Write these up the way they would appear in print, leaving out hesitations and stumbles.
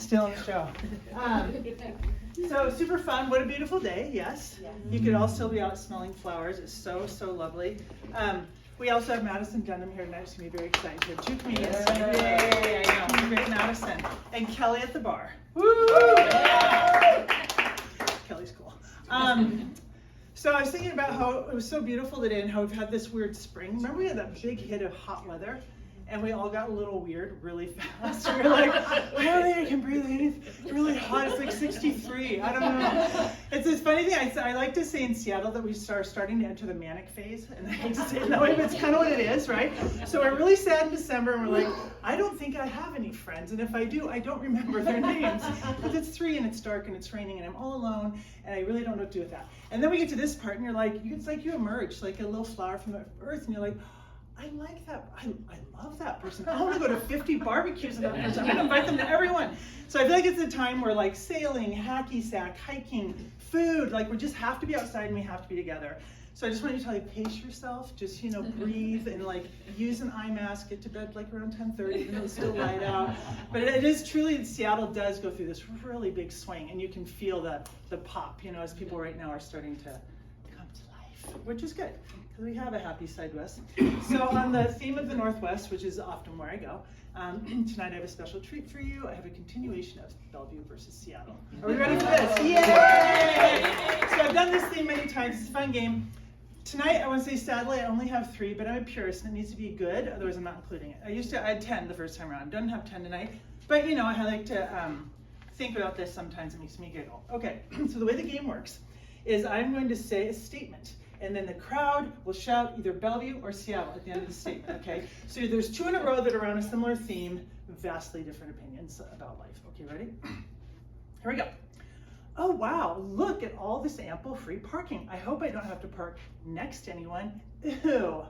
Still in the show. So super fun. What a beautiful day. Yes. You could all still be out smelling flowers. It's so, so lovely. We also have Madison Dunham here tonight. It's going to be very exciting. We have two comedians. Yay! I know. Great Madison. And Kelly at the bar. Woo! Kelly's cool. So I was thinking about how it was so beautiful today and how we've had this weird spring. Remember we had that big hit of hot weather? And we all got a little weird really fast. We were like, I can breathe. It's really hot. It's like 63. I don't know. It's this funny thing. I like to say in Seattle that we are starting to enter the manic phase. And I hate to say it that way, but it's kind of what it is, right? So we're really sad in December and we're like, I don't think I have any friends. And if I do, I don't remember their names. Because it's 3 and it's dark and it's raining and I'm all alone and I really don't know what to do with that. And then we get to this part and you're like, it's like you emerge like a little flower from the earth and you're like, I like that. I love that person. I want to go to 50 barbecues with that person. I'm going to invite them to everyone. So I feel like it's a time where like sailing, hacky sack, hiking, food, like we just have to be outside and we have to be together. So I just want you to tell you, pace yourself, just, breathe and like use an eye mask, get to bed like around 10:30, even though it's still light out. But it is truly, Seattle does go through this really big swing and you can feel the pop, as people right now are starting to come to life, which is good. We have a happy side west. So on the theme of the Northwest, which is often where I go, tonight I have a special treat for you. I have a continuation of Bellevue versus Seattle. Are we ready for this? Yay! So I've done this theme many times. It's a fun game. Tonight, I want to say, sadly, I only have 3, but I'm a purist and it needs to be good, otherwise I'm not including it. I had 10 the first time around. I don't have 10 tonight, but I like to think about this sometimes. It makes me giggle. Okay, so the way the game works is I'm going to say a statement. And then the crowd will shout either Bellevue or Seattle at the end of the statement, okay? So there's 2 in a row that are on a similar theme, vastly different opinions about life. Okay, ready? Here we go. Oh, wow, look at all this ample free parking. I hope I don't have to park next to anyone. Ew.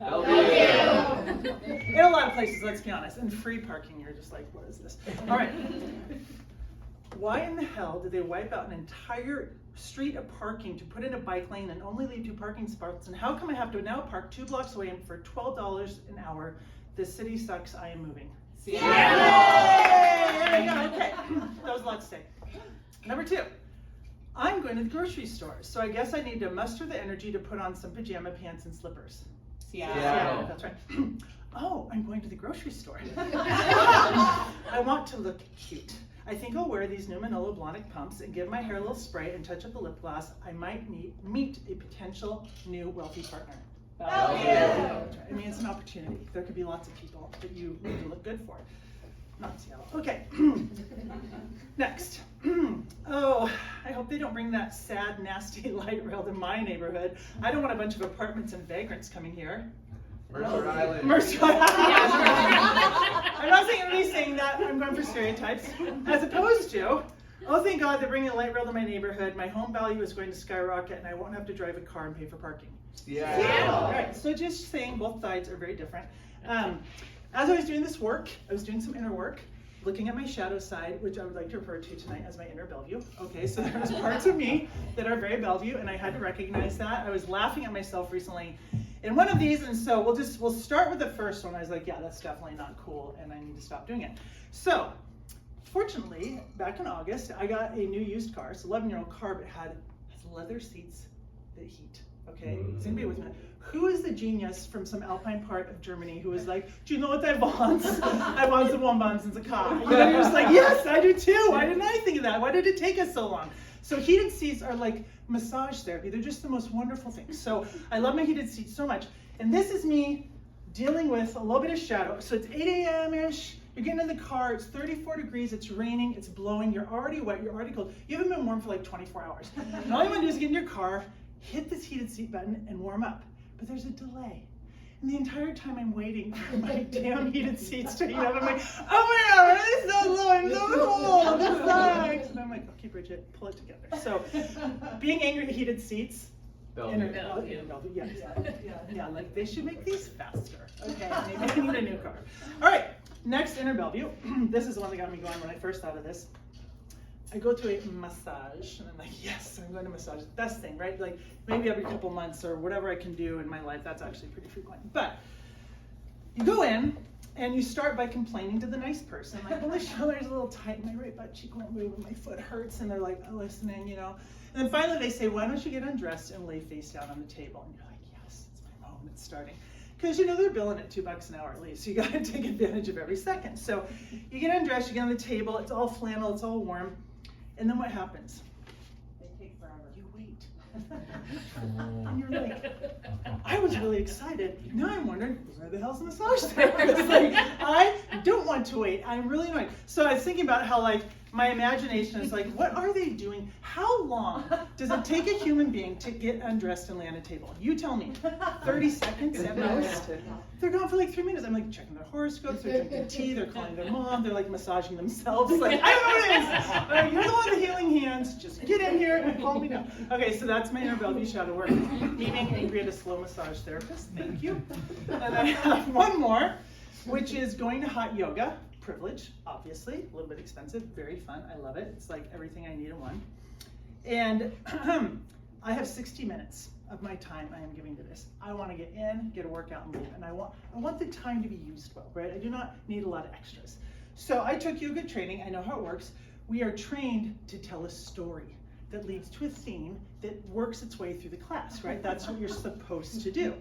Bellevue. In a lot of places, let's be honest. And free parking, you're just like, what is this? All right. Why in the hell did they wipe out an entire street of parking to put in a bike lane and only leave 2 parking spots? And how come I have to now park 2 blocks away and for $12 an hour? This city sucks. I am moving. Seattle. There we go. Okay. That was a lot to say. Number 2. I'm going to the grocery store, so I guess I need to muster the energy to put on some pajama pants and slippers. Seattle. That's right. Oh, I'm going to the grocery store. I want to look cute. I think I'll wear these new Manolo Blahnik pumps and give my hair a little spray and touch up the lip gloss. I might meet a potential new wealthy partner. I mean, it's an opportunity. There could be lots of people that you need to look good for. Not Seattle. Okay. Next. Oh, I hope they don't bring that sad, nasty light rail to my neighborhood. I don't want a bunch of apartments and vagrants coming here. Mercer Island. Mercer Island. I'm not saying anybody's saying that. I'm going for stereotypes. As opposed to, oh, thank God they're bringing a light rail to my neighborhood. My home value is going to skyrocket, and I won't have to drive a car and pay for parking. Seattle. All right. So just saying, both sides are very different. As I was doing this work, I was doing some inner work, looking at my shadow side, which I would like to refer to tonight as my inner Bellevue. Okay, so there's parts of me that are very Bellevue, and I had to recognize that. I was laughing at myself recently in one of these, and so we'll start with the first one. I was like, yeah, that's definitely not cool, and I need to stop doing it. So, fortunately, back in August, I got a new used car. It's an 11-year-old car, but it has leather seats that heat. Okay, is anybody with me? Who is the genius from some alpine part of Germany who is like, do you know what I want? I want the Wohnwagen in the car. You're just like, yes, I do too. Why didn't I think of that? Why did it take us so long? So heated seats are like massage therapy. They're just the most wonderful things. So I love my heated seats so much. And this is me dealing with a little bit of shadow. So it's 8 a.m.-ish. You're getting in the car. It's 34 degrees. It's raining. It's blowing. You're already wet. You're already cold. You haven't been warm for like 24 hours. And all you want to do is get in your car, hit this heated seat button, and warm up. But there's a delay. And the entire time I'm waiting for my damn heated seats to heat up, I'm like, oh my God, it's so low, I'm so cold, this sucks. And I'm like, okay, Bridget, pull it together. So, being angry at heated seats, yeah, like they should make these faster. Okay, maybe I need a new car. All right, next, inner Bellevue. This is the one that got me going when I first thought of this. I go to a massage, and I'm like, yes, I'm going to massage. Best thing, right? Like, maybe every couple months or whatever I can do in my life. That's actually pretty frequent. But you go in and you start by complaining to the nice person, like, well, the shoulder's a little tight, my right butt cheek won't move, and my foot hurts, and they're like, oh, listening, you know. And then finally they say, why don't you get undressed and lay face down on the table? And you're like, yes, it's my moment, it's starting. Because you know they're billing at $2 an hour at least, so you gotta take advantage of every second. So you get undressed, you get on the table, it's all flannel, it's all warm, and then what happens? They take forever. You wait. And you're like, I was really excited. Now I'm wondering, where the hell's the massage therapist? Like, I don't want to wait. I'm really annoyed. So I was thinking about how, like, my imagination is like, what are they doing? How long does it take a human being to get undressed and lay on a table? You tell me. 30 seconds at most? They're gone for like 3 minutes. I'm like checking their horoscopes, they're drinking tea, they're calling their mom, they're like massaging themselves. Like, I don't know what it is. Like, you're the one with the healing hands. Just get in here and calm me down. Okay, so that's my inner Bellevue shadow work. Me being angry at a slow massage therapist. Thank you. And I have one more, which is going to hot yoga. Privilege, obviously, a little bit expensive, very fun. I love it. It's like everything I need in one. And I have 60 minutes of my time I am giving to this. I want to get in, get a workout, and leave. And I want the time to be used well, right? I do not need a lot of extras. So I took yoga training. I know how it works. We are trained to tell a story that leads to a theme that works its way through the class, right? That's what you're supposed to do.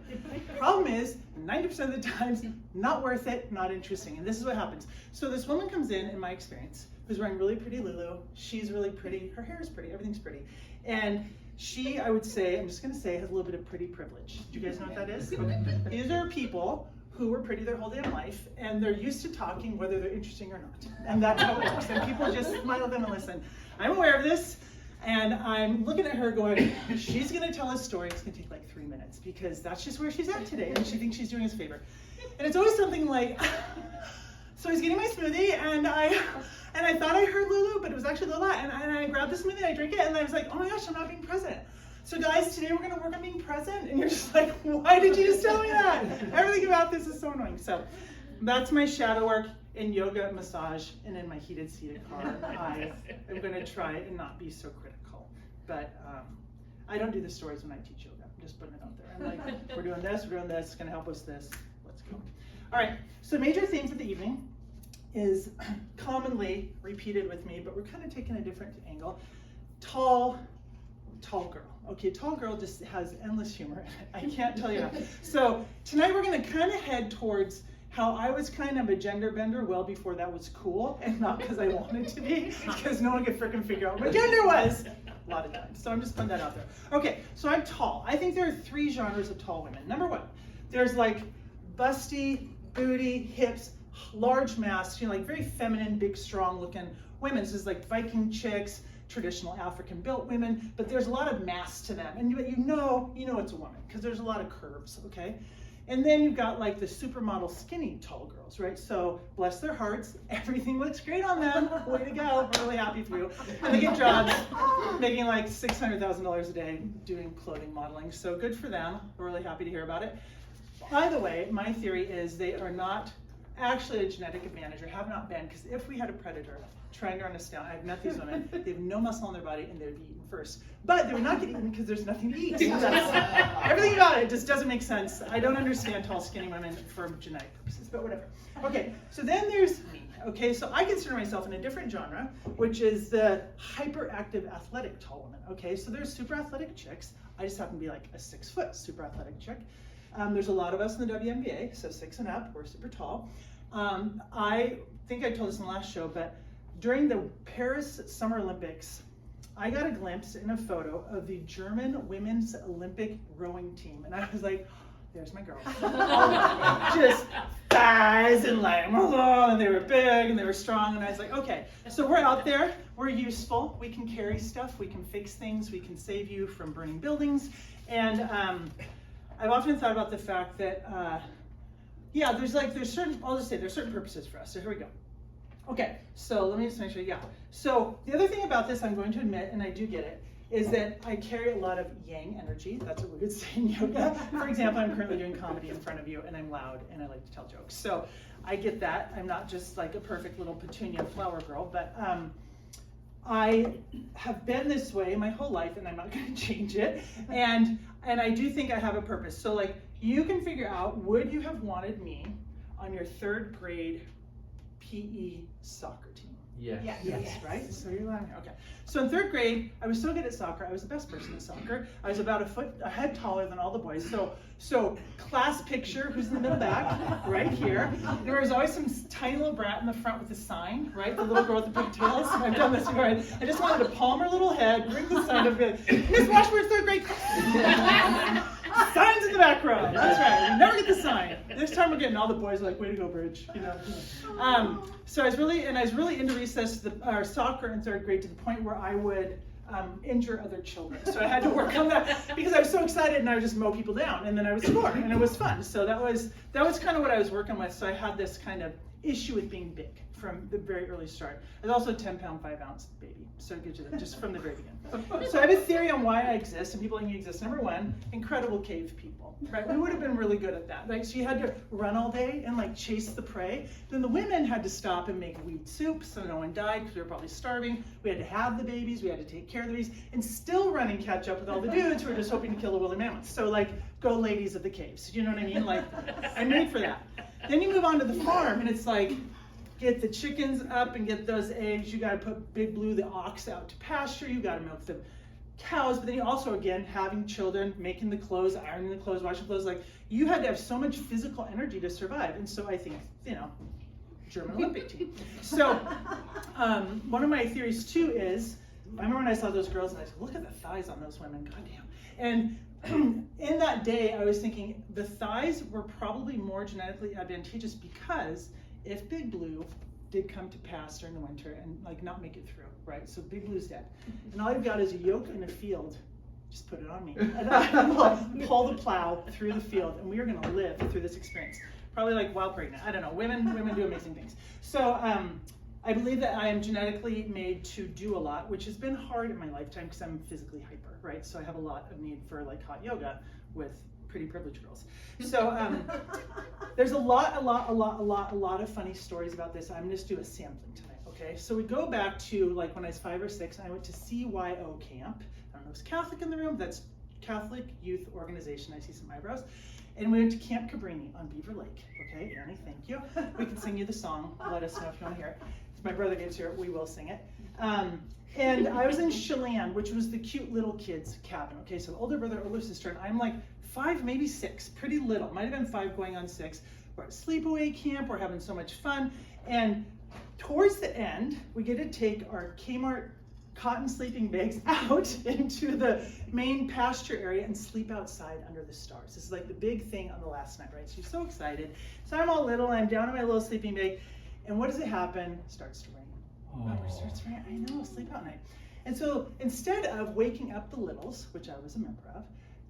Problem is, 90% of the times, not worth it, not interesting. And this is what happens. So this woman comes in my experience, who's wearing really pretty Lulu. She's really pretty. Her hair is pretty. Everything's pretty. And she, I would say, I'm just going to say, has a little bit of pretty privilege. Do you guys know what that is? Okay. These are people who were pretty their whole damn life, and they're used to talking whether they're interesting or not. And that's how it works. And people just smile at them and listen. I'm aware of this. And I'm looking at her going, she's gonna tell us a story, it's gonna take like 3 minutes because that's just where she's at today and she thinks she's doing us a favor. And it's always something like, so I was getting my smoothie and I thought I heard Lulu, but it was actually Lola, and I grabbed the smoothie and I drank it and I was like, oh my gosh, I'm not being present. So guys, today we're gonna work on being present, and you're just like, why did you just tell me that? Everything about this is so annoying. So that's my shadow work in yoga, massage, and in my heated seated car. I am going to try and not be so critical. But I don't do the stories when I teach yoga. I'm just putting it out there. I'm like, we're doing this, it's going to help us this. Let's go. All right, so major theme for the evening is commonly repeated with me, but we're kind of taking a different angle. Tall girl. Okay, tall girl just has endless humor. I can't tell you enough. So tonight we're going to kind of head towards how I was kind of a gender bender well before that was cool, and not because I wanted to be, because no one could frickin' figure out what my gender was a lot of times. So I'm just putting that out there. Okay, so I'm tall. I think there are 3 genres of tall women. Number 1, there's like busty, booty, hips, large mass, you know, like very feminine, big, strong looking women. This is like Viking chicks, traditional African built women, but there's a lot of mass to them. And you know it's a woman because there's a lot of curves, okay? And then you've got like the supermodel skinny tall girls, right? So bless their hearts, everything looks great on them. Way to go, we're really happy for you. And they get jobs making like $600,000 a day doing clothing modeling. So good for them, we're really happy to hear about it. By the way, my theory is they are not actually a genetic advantage, or have not been, because if we had a predator trying to run us down, I've met these women, they have no muscle on their body and they would be eaten first. But they would not get eaten because there's nothing to eat. Everything about it just doesn't make sense. I don't understand tall, skinny women for genetic purposes, but whatever. Okay, so then there's me. Okay, so I consider myself in a different genre, which is the hyperactive athletic tall woman. Okay, so there's super athletic chicks. I just happen to be like a 6 foot super athletic chick. There's a lot of us in the WNBA, so 6 and up, we're super tall. I think I told this in the last show, but during the Paris Summer Olympics, I got a glimpse in a photo of the German women's Olympic rowing team, and I was like, there's my girl. Just thighs and like, and they were big and they were strong, and I was like, okay, so we're out there, we're useful, we can carry stuff, we can fix things, we can save you from burning buildings, and I've often thought about the fact that, yeah, there's certain, I'll just say there's certain purposes for us, so here we go. Okay, so let me just make sure, yeah. So the other thing about this, I'm going to admit, and I do get it, is that I carry a lot of yang energy. That's what we would say in yoga. For example, I'm currently doing comedy in front of you, and I'm loud, and I like to tell jokes. So I get that. I'm not just like a perfect little petunia flower girl, but I have been this way my whole life, and I'm not going to change it. And I do think I have a purpose. So like, you can figure out, would you have wanted me on your 3rd grade PE soccer team? Yes. Yes, right? So you're laughing. Okay. So in 3rd grade, I was so good at soccer. I was the best person at soccer. I was about a head taller than all the boys. So class picture, who's in the middle back? Right here. There was always some tiny little brat in the front with a sign, right? The little girl with the pigtails. I've done this before. I just wanted to palm her little head, bring the sign up, and be like, Miss Washburn's 3rd grade. Signs in the back row. That's right. We never get the sign. This time we're getting all the boys like, way to go, Bridge. You know. So I was really into recess, soccer in 3rd grade, to the point where I would injure other children. So I had to work on that because I was so excited, and I would just mow people down, and then I would score, and it was fun. So that was kind of what I was working with. So I had this kind of issue with being big from the very early start. I was also a 10-pound, 5-ounce baby, so it gives you that just from the very beginning. So I have a theory on why I exist and people think you exist. Number one, incredible cave people, right? We would have been really good at that. Like, so you had to run all day and like chase the prey. Then the women had to stop and make weed soup so no one died because we were probably starving. We had to have the babies, we had to take care of the babies, and still run and catch up with all the dudes who were just hoping to kill the woolly mammoths. So like, go ladies of the caves, you know what I mean? Like, I'm made for that. Then you move on to the farm, and it's like, get the chickens up and get those eggs. You got to put Big Blue, the ox, out to pasture. You got to milk the cows. But then you also, again, having children, making the clothes, ironing the clothes, washing clothes. Like, you had to have so much physical energy to survive. And so I think, you know, German Olympic team. So one of my theories too is, I remember when I saw those girls and I said, look at the thighs on those women, goddamn. And in that day, I was thinking the thighs were probably more genetically advantageous because if Big Blue did come to pass during the winter and like not make it through, right? So Big Blue's dead. And all you've got is a yoke in a field. Just put it on me. And I will pull the plow through the field, and we are gonna live through this experience. Probably like while pregnant, I don't know. Women do amazing things. So I believe that I am genetically made to do a lot, which has been hard in my lifetime because I'm physically hyper, right? So I have a lot of need for like hot yoga with pretty privileged girls. So there's a lot of funny stories about this. I'm just do a sampling tonight, okay? So we go back to like when I was 5 or 6, and I went to CYO camp. I don't know if it's Catholic in the room. That's Catholic Youth Organization. I see some eyebrows. And we went to Camp Cabrini on Beaver Lake. Okay, Annie, thank you. We can sing you the song. Let us know if you want to hear it. If my brother gets here, we will sing it. And I was in Chelan, which was the cute little kids cabin. Okay, so older brother, older sister, and I'm like 5, maybe 6, pretty little. Might have been 5 going on 6. We're at sleepaway camp. We're having so much fun. And towards the end, we get to take our Kmart cotton sleeping bags out into the main pasture area and sleep outside under the stars. This is like the big thing on the last night, right? So you're so excited. So I'm all little, I'm down in my little sleeping bag, and what does it happen? It starts to rain. Oh, it starts to rain. I know, sleep out night. And so instead of waking up the littles, which I was a member of,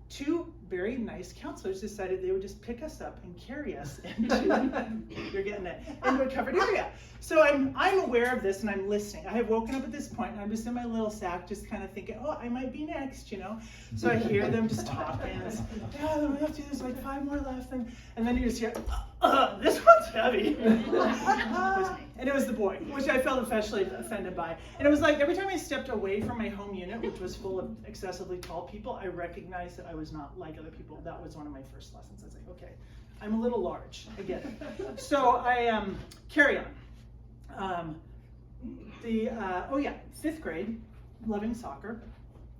2 very nice counselors decided they would just pick us up and carry us into, you're getting it, into a covered area. So I'm aware of this and I'm listening. I have woken up at this point and I'm just in my little sack just kind of thinking, oh, I might be next, you know? So I hear them just talking. And it's, yeah, we have to do this, like 5 more left. And then you just hear, this one's heavy. And it was the boy, which I felt especially offended by. And it was like every time I stepped away from my home unit, which was full of excessively tall people, I recognized that I was not like other people. That was one of my first lessons. I was like, okay, I'm a little large, I get it. So I carry on. 5th grade, loving soccer.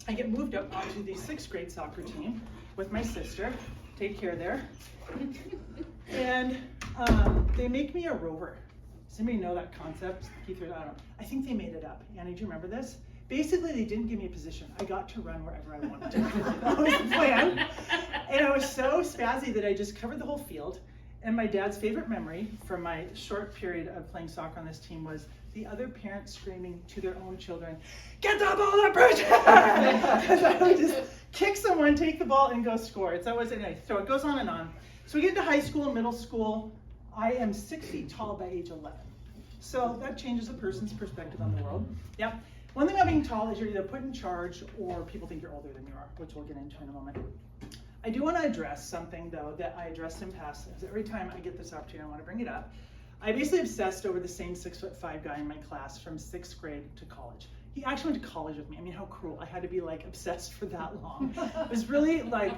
I get moved up onto the 6th grade soccer team with my sister. Take care there. And they make me a rover. Does anybody know that concept? Keith, I don't know. I think they made it up. Annie, do you remember this? Basically, they didn't give me a position. I got to run wherever I wanted to. That was the plan. And I was so spazzy that I just covered the whole field. And my dad's favorite memory from my short period of playing soccer on this team was the other parents screaming to their own children, "Get the ball up, Bridget!" Because I would just kick someone, take the ball, and go score. It's always nice. So it goes on and on. So we get to high school and middle school. I am 6 feet tall by age 11. So that changes a person's perspective on the world. Yep. One thing about being tall is you're either put in charge or people think you're older than you are, which we'll get into in a moment. I do want to address something, though, that I addressed in past. Every time I get this opportunity, I want to bring it up. I basically obsessed over the same 6'5" guy in my class from 6th grade to college. He actually went to college with me. I mean, how cruel. I had to be like obsessed for that long. It was really like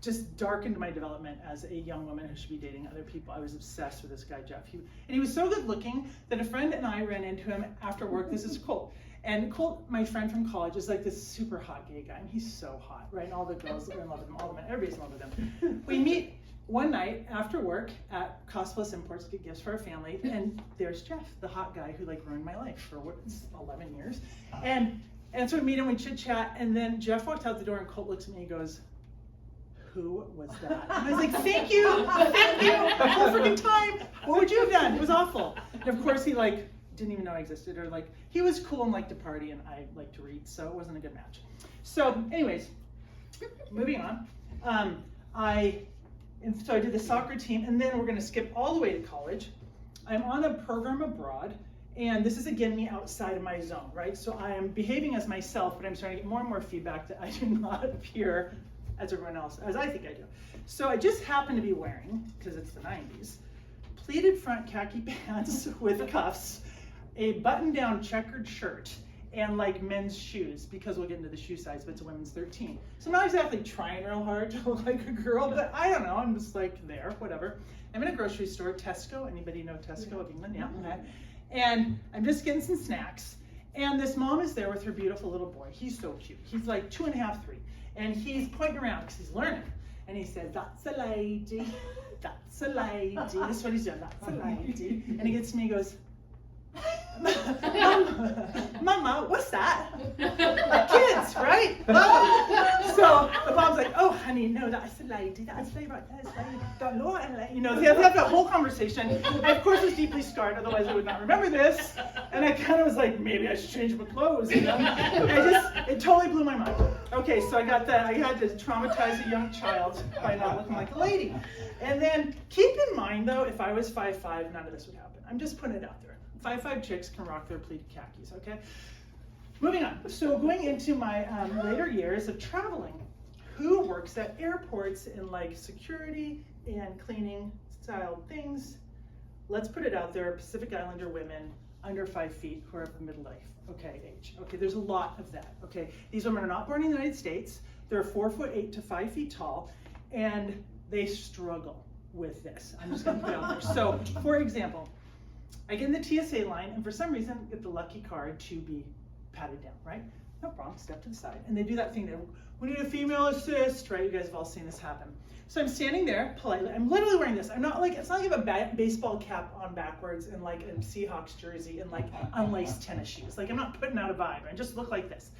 just darkened my development as a young woman who should be dating other people. I was obsessed with this guy, Jeff. He was so good looking that a friend and I ran into him after work. This is Colt. And Colt, my friend from college, is like this super hot gay guy. And he's so hot, right? And all the girls are in love with him, all the men, everybody's in love with him. We meet one night after work at Cost Plus Imports to get gifts for our family. And there's Jeff, the hot guy who like ruined my life for 11 years. And so we meet him, we chit chat. And then Jeff walked out the door and Colt looks at me and he goes, "Who was that?" And I was like, thank you, the whole freaking time. What would you have done? It was awful. And of course he like didn't even know I existed, or like he was cool and liked to party and I liked to read, so it wasn't a good match. So anyways, moving on. So I did the soccer team, and then we're gonna skip all the way to college. I'm on a program abroad, and this is again me outside of my zone, right? So I am behaving as myself, but I'm starting to get more and more feedback that I do not appear as everyone else, as I think I do. So I just happen to be wearing, because it's the 90s, pleated front khaki pants with cuffs, a button-down checkered shirt, and like men's shoes, because we'll get into the shoe size, but it's a women's 13. So I'm not exactly trying real hard to look like a girl, but I don't know, I'm just like there, whatever. I'm in a grocery store, Tesco. Anybody know Tesco of England? Yeah, okay. And I'm just getting some snacks. And this mom is there with her beautiful little boy. He's so cute. He's like 2.5, 3. And he's pointing around because he's learning. And he says, "That's a lady, that's a lady." This is what he's doing, "That's a lady." And he gets to me and goes, Mama, what's that? Kids, right? So the mom's like, "Oh, honey, no, that's a lady, that's a lady, right, that's a lady. Don't know what a lady." You know, they have that whole conversation. I, of course, was deeply scarred, otherwise I would not remember this. And I kind of was like, maybe I should change my clothes, you know? It totally blew my mind. Okay, so I had to traumatize a young child by not looking like a lady. And then keep in mind, though, if I was 5'5", none of this would happen. I'm just putting it out there. 5'5" chicks can rock their pleated khakis, okay? Moving on. So going into my later years of traveling, who works at airports in like security and cleaning style things? Let's put it out there, Pacific Islander women under 5 feet who are of the middle life, okay, age. Okay, there's a lot of that, okay? These women are not born in the United States. They're 4'8" to 5 feet tall, and they struggle with this. I'm just gonna put it out there. So, for example, I get in the TSA line, and for some reason, get the lucky card to be patted down, right? No problem, step to the side. And they do that thing that, "We need a female assist," right? You guys have all seen this happen. So I'm standing there politely. I'm literally wearing this. I'm not like, it's not like I have a baseball cap on backwards and like a Seahawks jersey and like unlaced tennis shoes. Like I'm not putting out a vibe. I just look like this.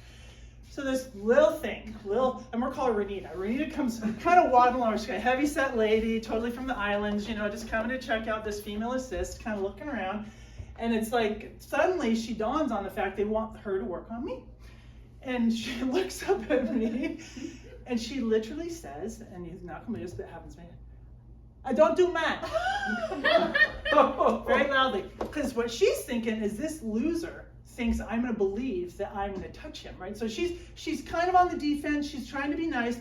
So this little thing, I'm gonna call her Renita. Renita comes kind of waddling over. She's a heavy set lady, totally from the islands, you know, just coming to check out this female assist, kind of looking around. And it's like, suddenly she dawns on the fact they want her to work on me. And she looks up at me and she literally says, and he's not going to do this, but it happens to me, "I don't do math." Very loudly. Because what she's thinking is this loser thinks I'm going to believe that I'm going to touch him, right? So she's kind of on the defense. She's trying to be nice,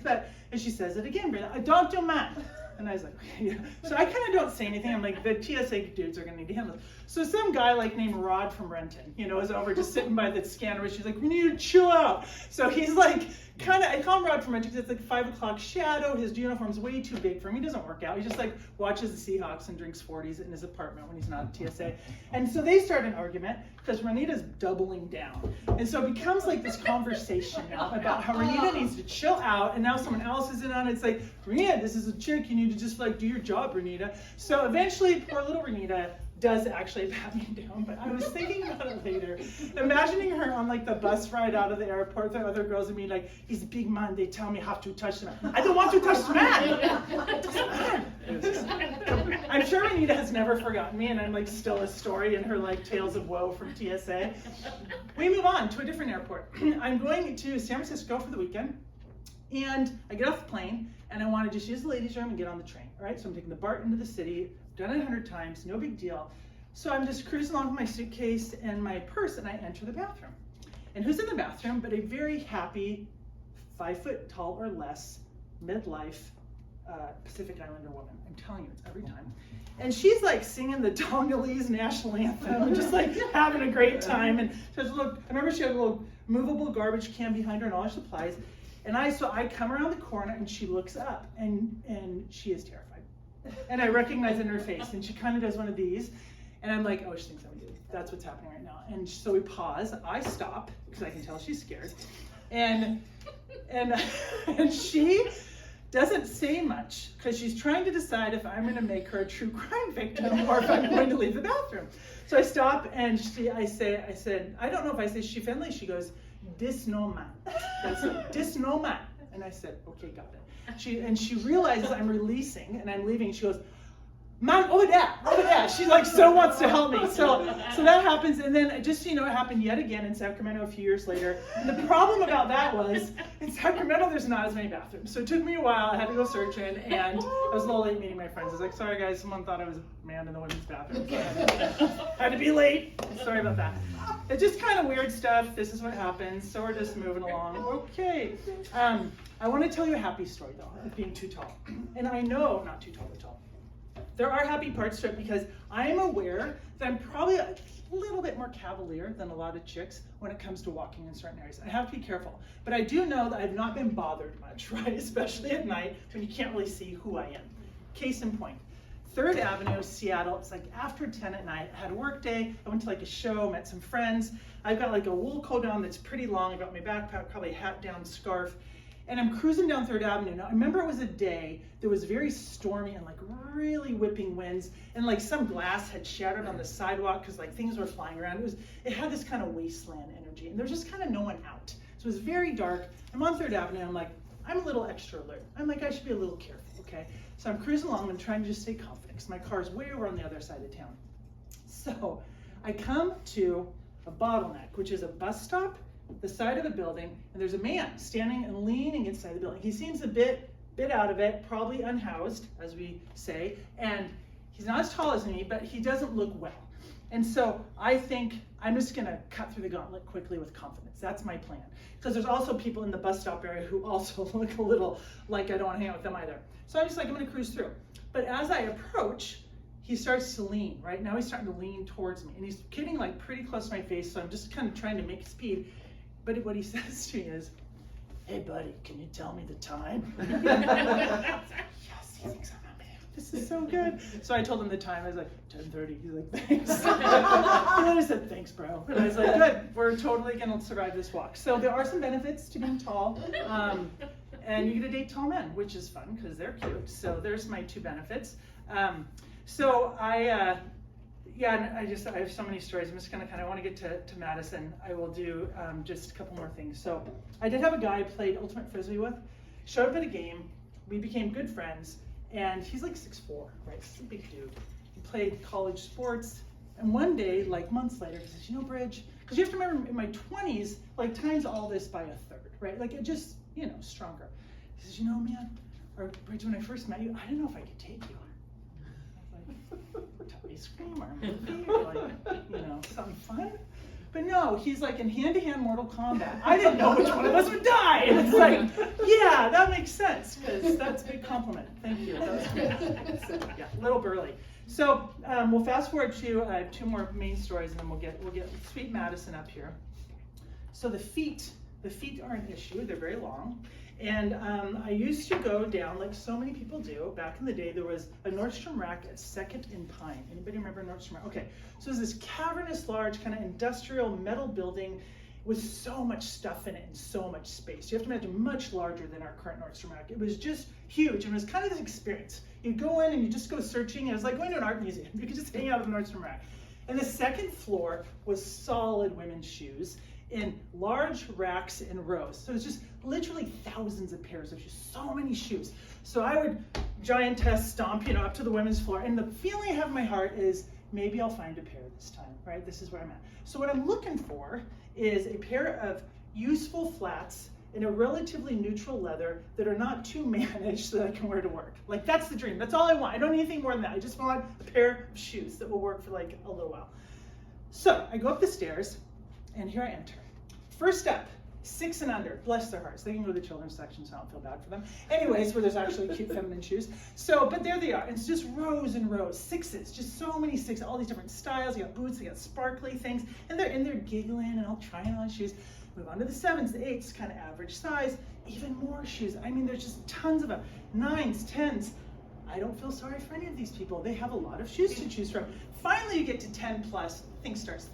and she says it again, "I don't do math." And I was like, okay, yeah. So I kind of don't say anything. I'm like, the TSA dudes are going to need to handle this. So some guy like named Rod from Renton, you know, is over just sitting by the scanner. She's like, "We need to chill out." So he's like, I call him Rod from Renton because it's like 5 o'clock shadow. His uniform's way too big for him. He doesn't work out. He just like watches the Seahawks and drinks 40s in his apartment when he's not at TSA. And so they start an argument because Renita's doubling down. And so it becomes like this conversation now about how Renita needs to chill out, and now someone else is in on it. It's like, "Renita, this is a chick. You need to just like do your job, Renita." So eventually, poor little Renita does actually pat me down, but I was thinking about it later. Imagining her on like the bus ride out of the airport, the other girls and me like, "He's a big man, they tell me I have to touch him." I don't want to touch the man. It doesn't matter. I'm sure Renita has never forgotten me, and I'm like still a story in her like tales of woe from TSA. We move on to a different airport. I'm going to San Francisco for the weekend, and I get off the plane, and I want to just use the ladies' room and get on the train. All right, so I'm taking the BART into the city. Done it 100 times, no big deal. So I'm just cruising along with my suitcase and my purse, and I enter the bathroom. And who's in the bathroom but a very happy 5 foot tall or less midlife Pacific Islander woman. I'm telling you, it's every time. And she's like singing the Tongolese national anthem and just like having a great time. And she has I remember she had a little movable garbage can behind her and all her supplies. So I come around the corner and she looks up and she is terrified. And I recognize it in her face, and she kind of does one of these, and I'm like, oh, she thinks I'm a dude. That's what's happening right now. And so we pause. I stop because I can tell she's scared, and she doesn't say much because she's trying to decide if I'm going to make her a true crime victim or if I'm going to leave the bathroom. So I stop and I said, I don't know if I say she friendly. She goes, "Dis no man." That's it, "Dis no man." And I said, okay, got it. She realizes I'm releasing and I'm leaving. She goes, "Man, over there." She like so wants to help me. So that happens, and then just so you know, it happened yet again in Sacramento a few years later. And the problem about that was in Sacramento there's not as many bathrooms, so it took me a while. I had to go searching, and I was a little late meeting my friends. I was like, "Sorry guys, someone thought I was a man in the women's bathroom, so I had to be late. Sorry about that." It's just kind of weird stuff. This is what happens. So we're just moving along. Okay. I want to tell you a happy story though of being too tall, and I know not too tall but tall. There are happy parts to it because I am aware that I'm probably a little bit more cavalier than a lot of chicks when it comes to walking in certain areas. I have to be careful, but I do know that I've not been bothered much, right? Especially at night when you can't really see who I am. Case in point, 3rd Avenue, Seattle. It's like after 10 at night. I had a work day. I went to like a show, met some friends. I've got like a wool coat on that's pretty long. I got my backpack, probably a hat down, scarf. And I'm cruising down 3rd Avenue. Now, I remember it was a day that was very stormy and like really whipping winds, and like some glass had shattered on the sidewalk because like things were flying around. It had this kind of wasteland energy, and there was just kind of no one out. So it was very dark. I'm on 3rd Avenue. I'm like, I'm a little extra alert. I'm like, I should be a little careful, okay? So I'm cruising along. I'm trying to just stay confident because my car's way over on the other side of town. So I come to a bottleneck, which is a bus stop, the side of a building, and there's a man standing and leaning inside the building. He seems a bit out of it, probably unhoused, as we say, and he's not as tall as me, but he doesn't look well. And so I think I'm just gonna cut through the gauntlet quickly with confidence. That's my plan. Because there's also people in the bus stop area who also look a little like I don't want to hang out with them either. So I'm just like, I'm gonna cruise through. But as I approach, he starts to lean, right? Now he's starting to lean towards me, and he's getting like pretty close to my face, so I'm just kind of trying to make speed. But what he says to me is, "Hey buddy, can you tell me the time?" Yes, he thinks I'm a man. This is so good. So I told him the time. I was like, 10:30. He's like, thanks. And then I said, thanks, bro. And I was like, good. We're totally gonna survive this walk. So there are some benefits to being tall. And you get to date tall men, which is fun because they're cute. So there's my 2 benefits. I have so many stories. I'm just gonna I want to get to Madison. I will do just a couple more things. So I did have a guy I played Ultimate Frisbee with, showed up at a game, we became good friends, and he's like 6'4", right? He's a big dude. He played college sports, and one day, like months later, he says, "You know, Bridge," because you have to remember in my 20s, like times all this by a 3rd, right? Like it just, stronger. He says, "You know, man, or Bridge, when I first met you, I didn't know if I could take you." Tubby screamer, movie, or like, something fun. But no, he's like in hand-to-hand Mortal Kombat. I didn't know which one of us would die. And it's like, yeah, that makes sense, because that's a big compliment. Thank you. That was good. So, yeah, a little burly. So we'll fast forward to 2 more main stories, and then we'll get sweet Madison up here. So the feet are an issue. They're very long. And I used to go down, like so many people do. Back in the day, there was a Nordstrom Rack at 2nd and Pine. Anybody remember Nordstrom Rack? Okay, so it was this cavernous, large, kind of industrial metal building with so much stuff in it and so much space. You have to imagine much larger than our current Nordstrom Rack. It was just huge, and it was kind of this experience. You go in and you just go searching, and it was like going to an art museum. You could just hang out at the Nordstrom Rack. And the 2nd floor was solid women's shoes in large racks in rows. So it's just literally thousands of pairs of shoes, so many shoes. So I would giantess stomp, up to the women's floor. And the feeling I have in my heart is maybe I'll find a pair this time, right? This is where I'm at. So what I'm looking for is a pair of useful flats in a relatively neutral leather that are not too managed so that I can wear to work. Like that's the dream. That's all I want. I don't need anything more than that. I just want a pair of shoes that will work for like a little while. So I go up the stairs, and here I enter. First up, 6 and under, bless their hearts. They can go to the children's section, so I don't feel bad for them. Anyways, where there's actually cute feminine shoes. So, but there they are. It's just rows and rows, 6s, just so many 6s, all these different styles. You got boots, you got sparkly things, and they're in there giggling and all trying on shoes. Move on to the 7s, the 8s, kind of average size, even more shoes. I mean, there's just tons of them. 9s, 10s. I don't feel sorry for any of these people. They have a lot of shoes to choose from. Finally, you get to 10 plus, things start to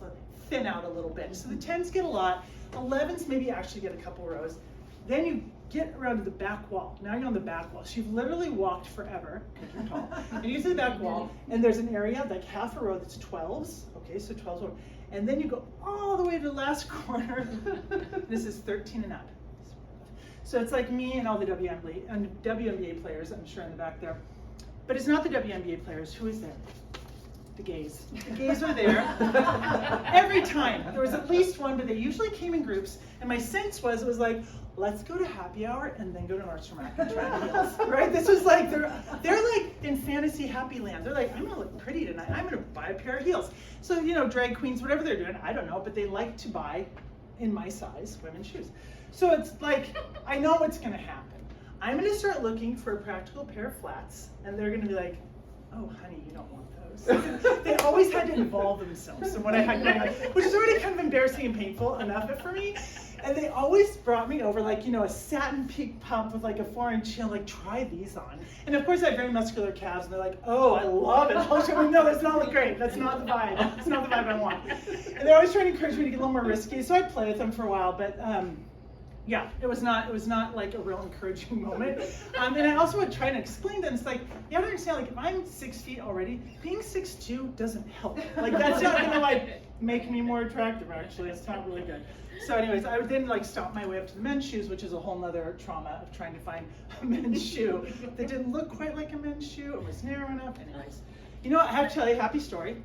thin out a little bit. So the 10s get a lot. 11s maybe actually get a couple rows. Then you get around to the back wall. Now you're on the back wall. So you've literally walked forever, because you're tall, and you get to the back wall, and there's an area, like half a row that's 12s. Okay, so 12s. And then you go all the way to the last corner. This is 13 and up. So it's like me and all the WNBA players, I'm sure in the back there. But it's not the WNBA players. Who is there? The gays. The gays are there every time. There was at least one, but they usually came in groups. And my sense was, it was like, let's go to happy hour and then go to Nordstrom Rack and try on heels, right? This was like, they're like in fantasy happy land. They're like, I'm gonna look pretty tonight. I'm gonna buy a pair of heels. So, you know, drag queens, whatever they're doing, I don't know, but they like to buy, in my size, women's shoes. So it's like, I know what's gonna happen. I'm gonna start looking for a practical pair of flats, and they're gonna be like, oh, honey, you don't want those. They always had to involve themselves in what I had going on, which is already kind of embarrassing and painful enough for me. And they always brought me over, like, you know, a satin peak pump with like a 4-inch heel, like, try these on. And of course I have very muscular calves, and they're like, oh, I love it. I'll show them, no, that's not look great. That's not the vibe. That's not the vibe I want. And they're always trying to encourage me to get a little more risky. So I'd play with them for a while, but yeah, it was not like a real encouraging moment. And I also would try to explain to them, it's like, you have to understand, like, if I'm 6 feet already, being 6'2" doesn't help. Like, that's not gonna like make me more attractive, actually. It's not really good. So anyways, I would then like stomp my way up to the men's shoes, which is a whole nother trauma of trying to find a men's shoe that didn't look quite like a men's shoe. It was narrow enough. Anyways, you know what, I have to tell you a happy story.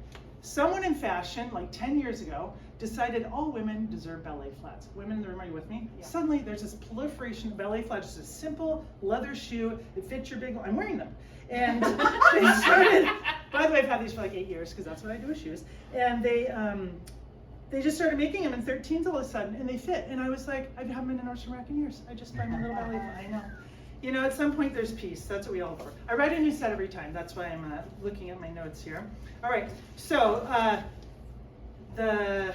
Someone in fashion, like 10 years ago, decided all women deserve ballet flats. Women in the room, are you with me? Yeah. Suddenly there's this proliferation of ballet flats, just a simple leather shoe that fits your big, I'm wearing them. And they started, by the way, I've had these for like 8 years, because that's what I do with shoes. And they just started making them in 13s all of a sudden, and they fit. And I was like, I haven't been in Nordstrom Rack in years. I just buy my little ballet flat. I know. You know, at some point there's peace. That's what we all look for. I write a new set every time. That's why I'm looking at my notes here. All right, so the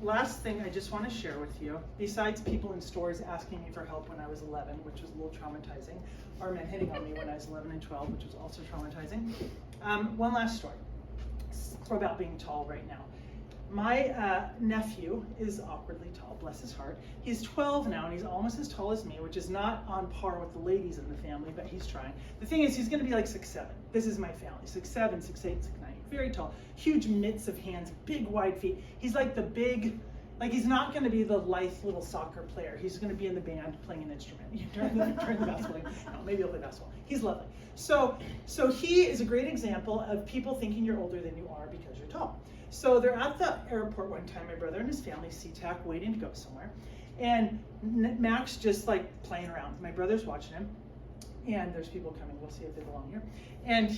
last thing I just want to share with you, besides people in stores asking me for help when I was 11, which was a little traumatizing, or men hitting on me when I was 11 and 12, which was also traumatizing. One last story about being tall right now. My nephew is awkwardly tall, bless his heart. He's 12 now, and he's almost as tall as me, which is not on par with the ladies in the family, but he's trying. The thing is, he's gonna be like 6'7". This is my family, 6'7", 6'8", 6'9", very tall. Huge mitts of hands, big wide feet. He's like the big, like he's not gonna be the lithe little soccer player. He's gonna be in the band playing an instrument during the basketball game. No, maybe he'll play basketball. He's lovely. So he is a great example of people thinking you're older than you are because you're tall. So they're at the airport one time, my brother and his family, SeaTac, waiting to go somewhere. And Max just like playing around. My brother's watching him, and there's people coming. We'll see if they belong here. And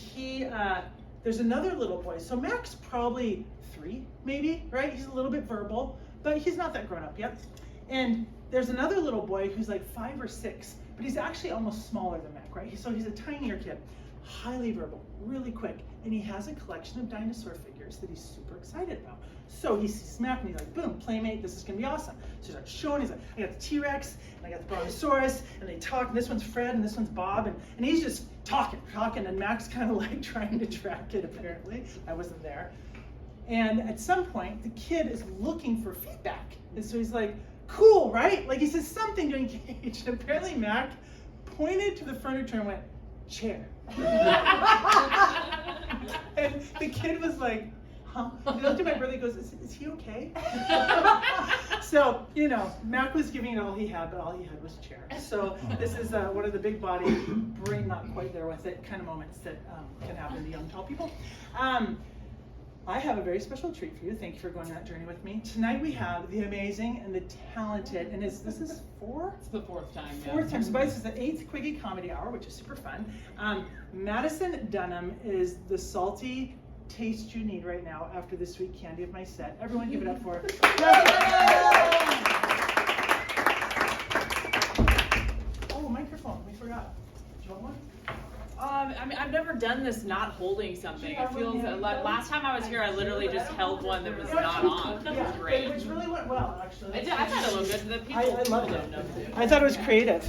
there's another little boy. So Max probably 3, maybe, right? He's a little bit verbal, but he's not that grown up yet. And there's another little boy who's like 5 or 6, but he's actually almost smaller than Mac, right? So he's a tinier kid, highly verbal, really quick. And he has a collection of dinosaur figures that he's super excited about. So he sees Mac and he's like, boom, playmate, this is gonna be awesome. So he starts showing, he's like, I got the T-Rex, and I got the Brontosaurus, and they talk, and this one's Fred, and this one's Bob, and he's just talking, and Mac's kind of like trying to track it, apparently. I wasn't there. And at some point, the kid is looking for feedback. And so he's like, cool, right? Like he says something to engage. And apparently Mac pointed to the furniture and went, chair. And the kid was like, huh? And he looked at my brother and goes, is he okay? So, you know, Mac was giving it all he had, but all he had was a chair. So this is one of the big body, brain not quite there with it kind of moments that can happen to young tall people. I have a very special treat for you. Thank you for going on that journey with me. Tonight we have the amazing and the talented, and this is 4? It's the 4th time. Fourth time. So this is the 8th Quiggy Comedy Hour, which is super fun. Madison Dunham is the salty taste you need right now after the sweet candy of my set. Everyone give it up for her. done this not holding something. It feels last time I was here, I literally just held one that was not on. It was great. Which really went well, actually. I thought it looked good. The people I loved it. know too. I thought it was creative.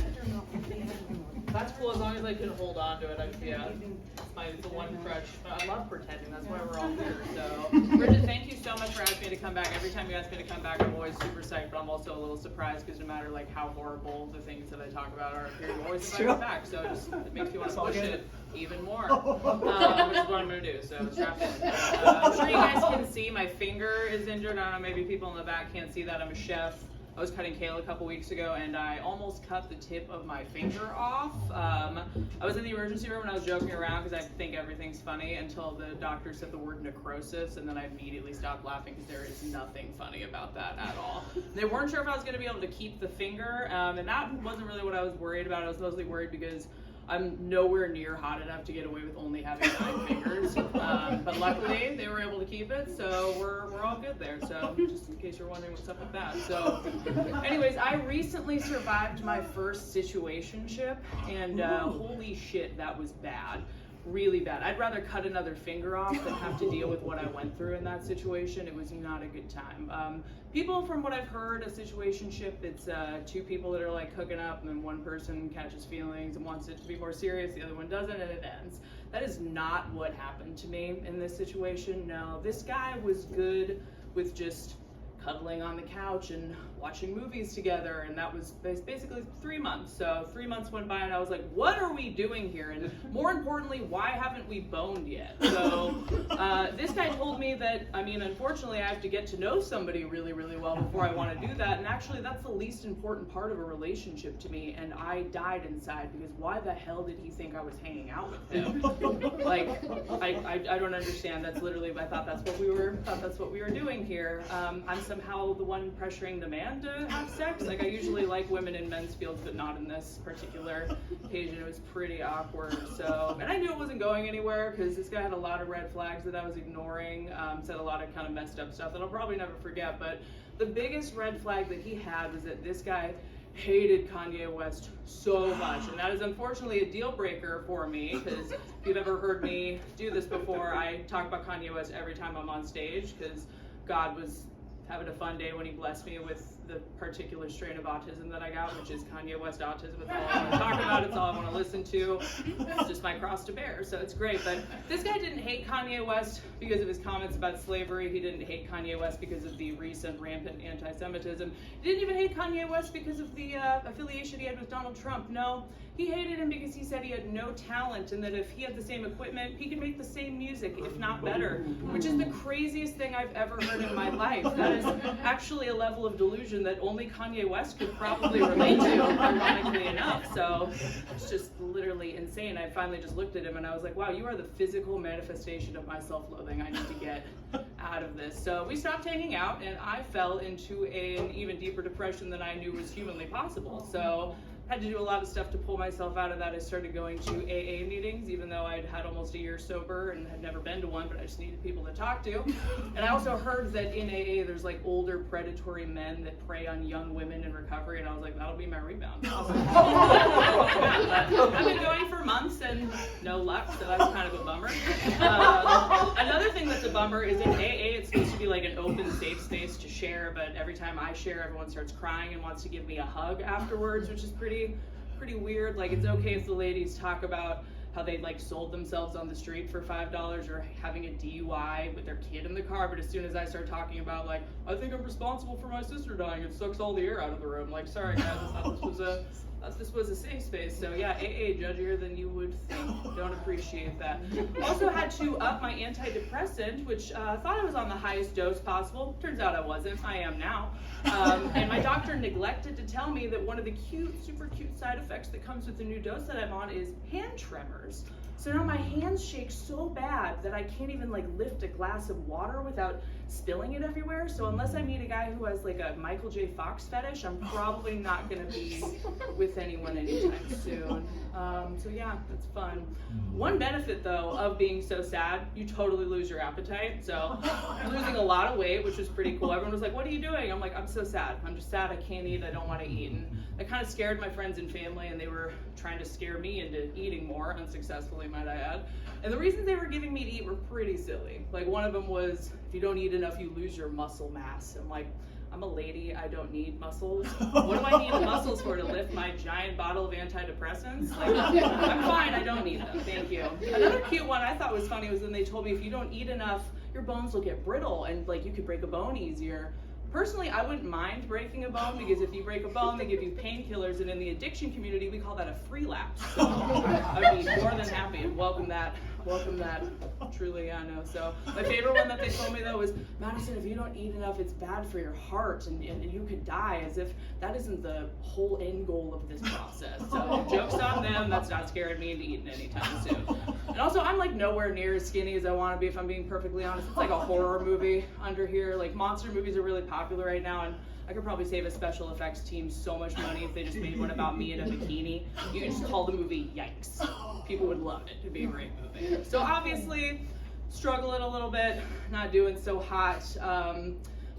That's cool as long as I can hold on to it. It's the one crutch. I love pretending. That's why we're all here. So, Bridget, thank you so much for asking me to come back. Every time you ask me to come back, I'm always super psyched, but I'm also a little surprised because no matter like how horrible the things that I talk about are, you always invite me back. So it makes me want to push it even more, which is what I'm going to do. So strap in. I'm sure you guys can see my finger is injured. I don't know, maybe people in the back can't see that. I'm a chef. I was cutting kale a couple weeks ago and I almost cut the tip of my finger off. I was in the emergency room and I was joking around because I think everything's funny until the doctor said the word necrosis, and then I immediately stopped laughing because there is nothing funny about that at all. They weren't sure if I was going to be able to keep the finger, and that wasn't really what I was worried about. I was mostly worried because I'm nowhere near hot enough to get away with only having 9 fingers, but luckily they were able to keep it, so we're all good there. So just in case you're wondering what's up with that. So anyways, I recently survived my first situationship, and holy shit, that was bad. Really bad. I'd rather cut another finger off than have to deal with what I went through in that situation. It was not a good time. People, from what I've heard, a situationship, it's 2 people that are like hooking up, and then one person catches feelings and wants it to be more serious, the other one doesn't, and it ends. That is not what happened to me in this situation. No, this guy was good with just cuddling on the couch and watching movies together, and that was basically 3 months. So 3 months went by and I was like, what are we doing here? And more importantly, why haven't we boned yet? So this guy told me that, I mean, unfortunately I have to get to know somebody really, really well before I want to do that, and actually that's the least important part of a relationship to me, and I died inside because why the hell did he think I was hanging out with him? Like, I don't understand. That's literally, I thought that's what we were doing here. I'm somehow the one pressuring the man to have sex. Like, I usually like women in men's fields, but not in this particular occasion. It was pretty awkward. So, and I knew it wasn't going anywhere because this guy had a lot of red flags that I was ignoring, said a lot of kind of messed up stuff that I'll probably never forget. But the biggest red flag that he had was that this guy hated Kanye West so much, and that is unfortunately a deal breaker for me, because if you've ever heard me do this before, I talk about Kanye West every time I'm on stage, because God was having a fun day when he blessed me with the particular strain of autism that I got, which is Kanye West autism. It's all I want to talk about, it's all I want to listen to. It's just my cross to bear, so it's great. But this guy didn't hate Kanye West because of his comments about slavery. He didn't hate Kanye West because of the recent rampant anti-Semitism. He didn't even hate Kanye West because of the affiliation he had with Donald Trump. No, he hated him because he said he had no talent, and that if he had the same equipment, he could make the same music, if not better, which is the craziest thing I've ever heard in my life. That is actually a level of delusion that only Kanye West could probably relate to, ironically enough. So it's just literally insane. I finally just looked at him and I was like, wow, you are the physical manifestation of my self-loathing. I need to get out of this. So we stopped hanging out, and I fell into an even deeper depression than I knew was humanly possible. So I had to do a lot of stuff to pull myself out of that. I started going to AA meetings, even though I'd had almost a year sober and had never been to one, but I just needed people to talk to. And I also heard that in AA there's like older predatory men that prey on young women in recovery, and I was like, that'll be my rebound. I've been going for months and no luck, so that's kind of a bummer. Another thing that's a bummer is in AA it's supposed to be like an open, safe space to share, but every time I share, everyone starts crying and wants to give me a hug afterwards, which is pretty weird. Like, it's okay if the ladies talk about how they like sold themselves on the street for $5 or having a DUI with their kid in the car, but as soon as I start talking about like, I think I'm responsible for my sister dying, it sucks all the air out of the room. Like, sorry guys, I thought this was a safe space. So yeah, AA, judgier than you would think. Don't appreciate that. Also had to up my antidepressant, which thought I was on the highest dose possible. Turns out I wasn't. I am now. And my doctor neglected to tell me that one of the super cute side effects that comes with the new dose that I'm on is hand tremors. So now my hands shake so bad that I can't even like lift a glass of water without spilling it everywhere. So unless I meet a guy who has like a Michael J. Fox fetish, I'm probably not gonna be with anyone anytime soon. So yeah, that's fun. One benefit though of being so sad, you totally lose your appetite. So I'm losing a lot of weight, which is pretty cool. Everyone was like, what are you doing? I'm like, I'm so sad. I'm just sad, I can't eat, I don't wanna eat. And I kind of scared my friends and family, and they were trying to scare me into eating more, unsuccessfully might I add. And the reasons they were giving me to eat were pretty silly. Like one of them was, if you don't eat enough, you lose your muscle mass. I'm like, I'm a lady, I don't need muscles. What do I need muscles for, to lift my giant bottle of antidepressants? Like, I'm fine, I don't need them, thank you. Another cute one I thought was funny was when they told me if you don't eat enough, your bones will get brittle and like you could break a bone easier. Personally, I wouldn't mind breaking a bone because if you break a bone, they give you painkillers, and in the addiction community, we call that a free lapse. So I'd be more than happy and welcome that. Truly, yeah, no. So my favorite one that they told me though was, Madison, if you don't eat enough, it's bad for your heart and you could die, as if that isn't the whole end goal of this process. So joke's on them, that's not scaring me into eating anytime soon. And also, I'm like nowhere near as skinny as I want to be, if I'm being perfectly honest. It's like a horror movie under here. Like monster movies are really popular right now, and I could probably save a special effects team so much money if they just made one about me in a bikini. You can just call the movie Yikes. People would love it. It'd be a great movie. So obviously, struggling a little bit, not doing so hot.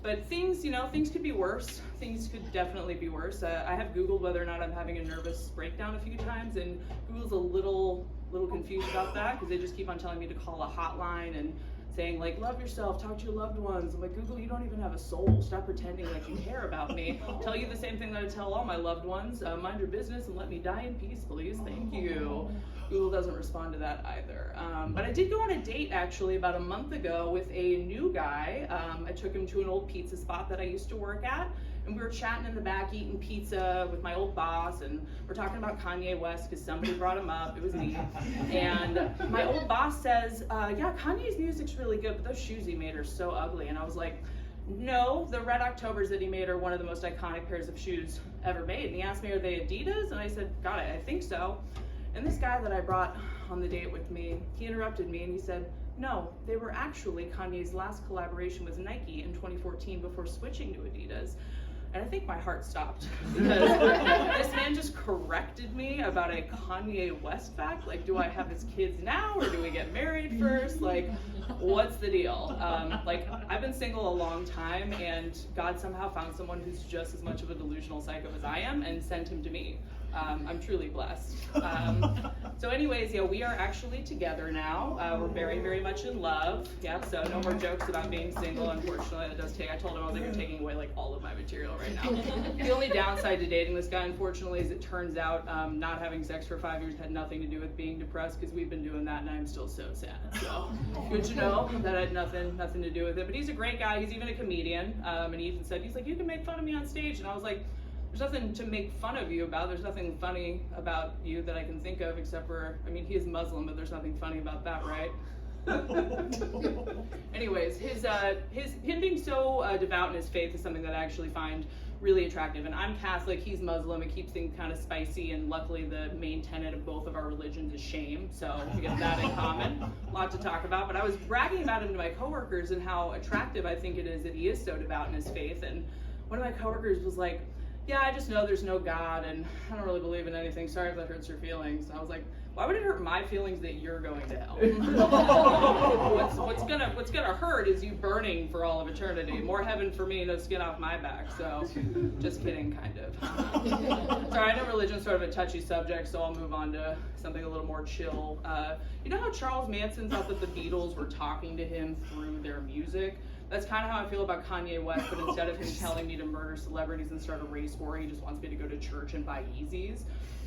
But things, things could be worse. Things could definitely be worse. I have Googled whether or not I'm having a nervous breakdown a few times, and Google's a little confused about that because they just keep on telling me to call a hotline and saying like, love yourself, talk to your loved ones. I'm like, Google, you don't even have a soul. Stop pretending like you care about me. I'll tell you the same thing that I tell all my loved ones. Mind your business and let me die in peace, please. Thank you. Google doesn't respond to that either. But I did go on a date actually about a month ago with a new guy. I took him to an old pizza spot that I used to work at. And we were chatting in the back, eating pizza with my old boss, and we're talking about Kanye West because somebody brought him up. It was me. And my old boss says, yeah, Kanye's music's really good, but those shoes he made are so ugly. And I was like, no, the Red Octobers that he made are one of the most iconic pairs of shoes ever made. And he asked me, are they Adidas? And I said, got it, I think so. And this guy that I brought on the date with me, he interrupted me and he said, no, they were actually Kanye's last collaboration with Nike in 2014 before switching to Adidas. And I think my heart stopped because this man just corrected me about a Kanye West fact. Like, do I have his kids now or do we get married first? Like, what's the deal? Like, I've been single a long time and God somehow found someone who's just as much of a delusional psycho as I am and sent him to me. I'm truly blessed. So anyways, yeah, we are actually together now. We're very, very much in love. Yeah, so no more jokes about being single, unfortunately. That does take, I told him I was like, you're taking away like all of my material right now. The only downside to dating this guy, unfortunately, is it turns out not having sex for 5 years had nothing to do with being depressed, because we've been doing that and I'm still so sad. So good to know that had nothing to do with it. But he's a great guy. He's even a comedian. And he even said, he's like, you can make fun of me on stage. And I was like, there's nothing to make fun of you about. There's nothing funny about you that I can think of, except for, I mean, he is Muslim, but there's nothing funny about that, right? Anyways, him being so devout in his faith is something that I actually find really attractive. And I'm Catholic, he's Muslim. It keeps things kind of spicy, and luckily the main tenet of both of our religions is shame, so we get that in common. A lot to talk about. But I was bragging about him to my coworkers and how attractive I think it is that he is so devout in his faith. And one of my coworkers was like, yeah, I just know there's no God and I don't really believe in anything. Sorry if that hurts your feelings. And I was like, why would it hurt my feelings that you're going to hell? what's gonna hurt is you burning for all of eternity. More heaven for me, no skin off my back. So just kidding, kind of. Sorry, I know religion's sort of a touchy subject, so I'll move on to something a little more chill. You know how Charles Manson thought that the Beatles were talking to him through their music? That's kind of how I feel about Kanye West, but instead of him telling me to murder celebrities and start a race war, he just wants me to go to church and buy Yeezys.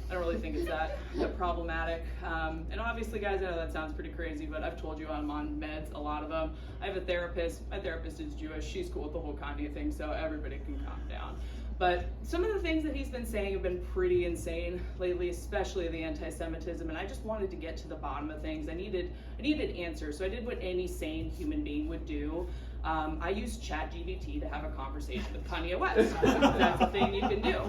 I don't really think it's that problematic. And obviously, guys, I know that sounds pretty crazy, but I've told you I'm on meds, a lot of them. I have a therapist. My therapist is Jewish. She's cool with the whole Kanye thing, so everybody can calm down. But some of the things that he's been saying have been pretty insane lately, especially the anti-Semitism, and I just wanted to get to the bottom of things. I needed answers, so I did what any sane human being would do. I used ChatGPT to have a conversation with Kanye West. That's a thing you can do.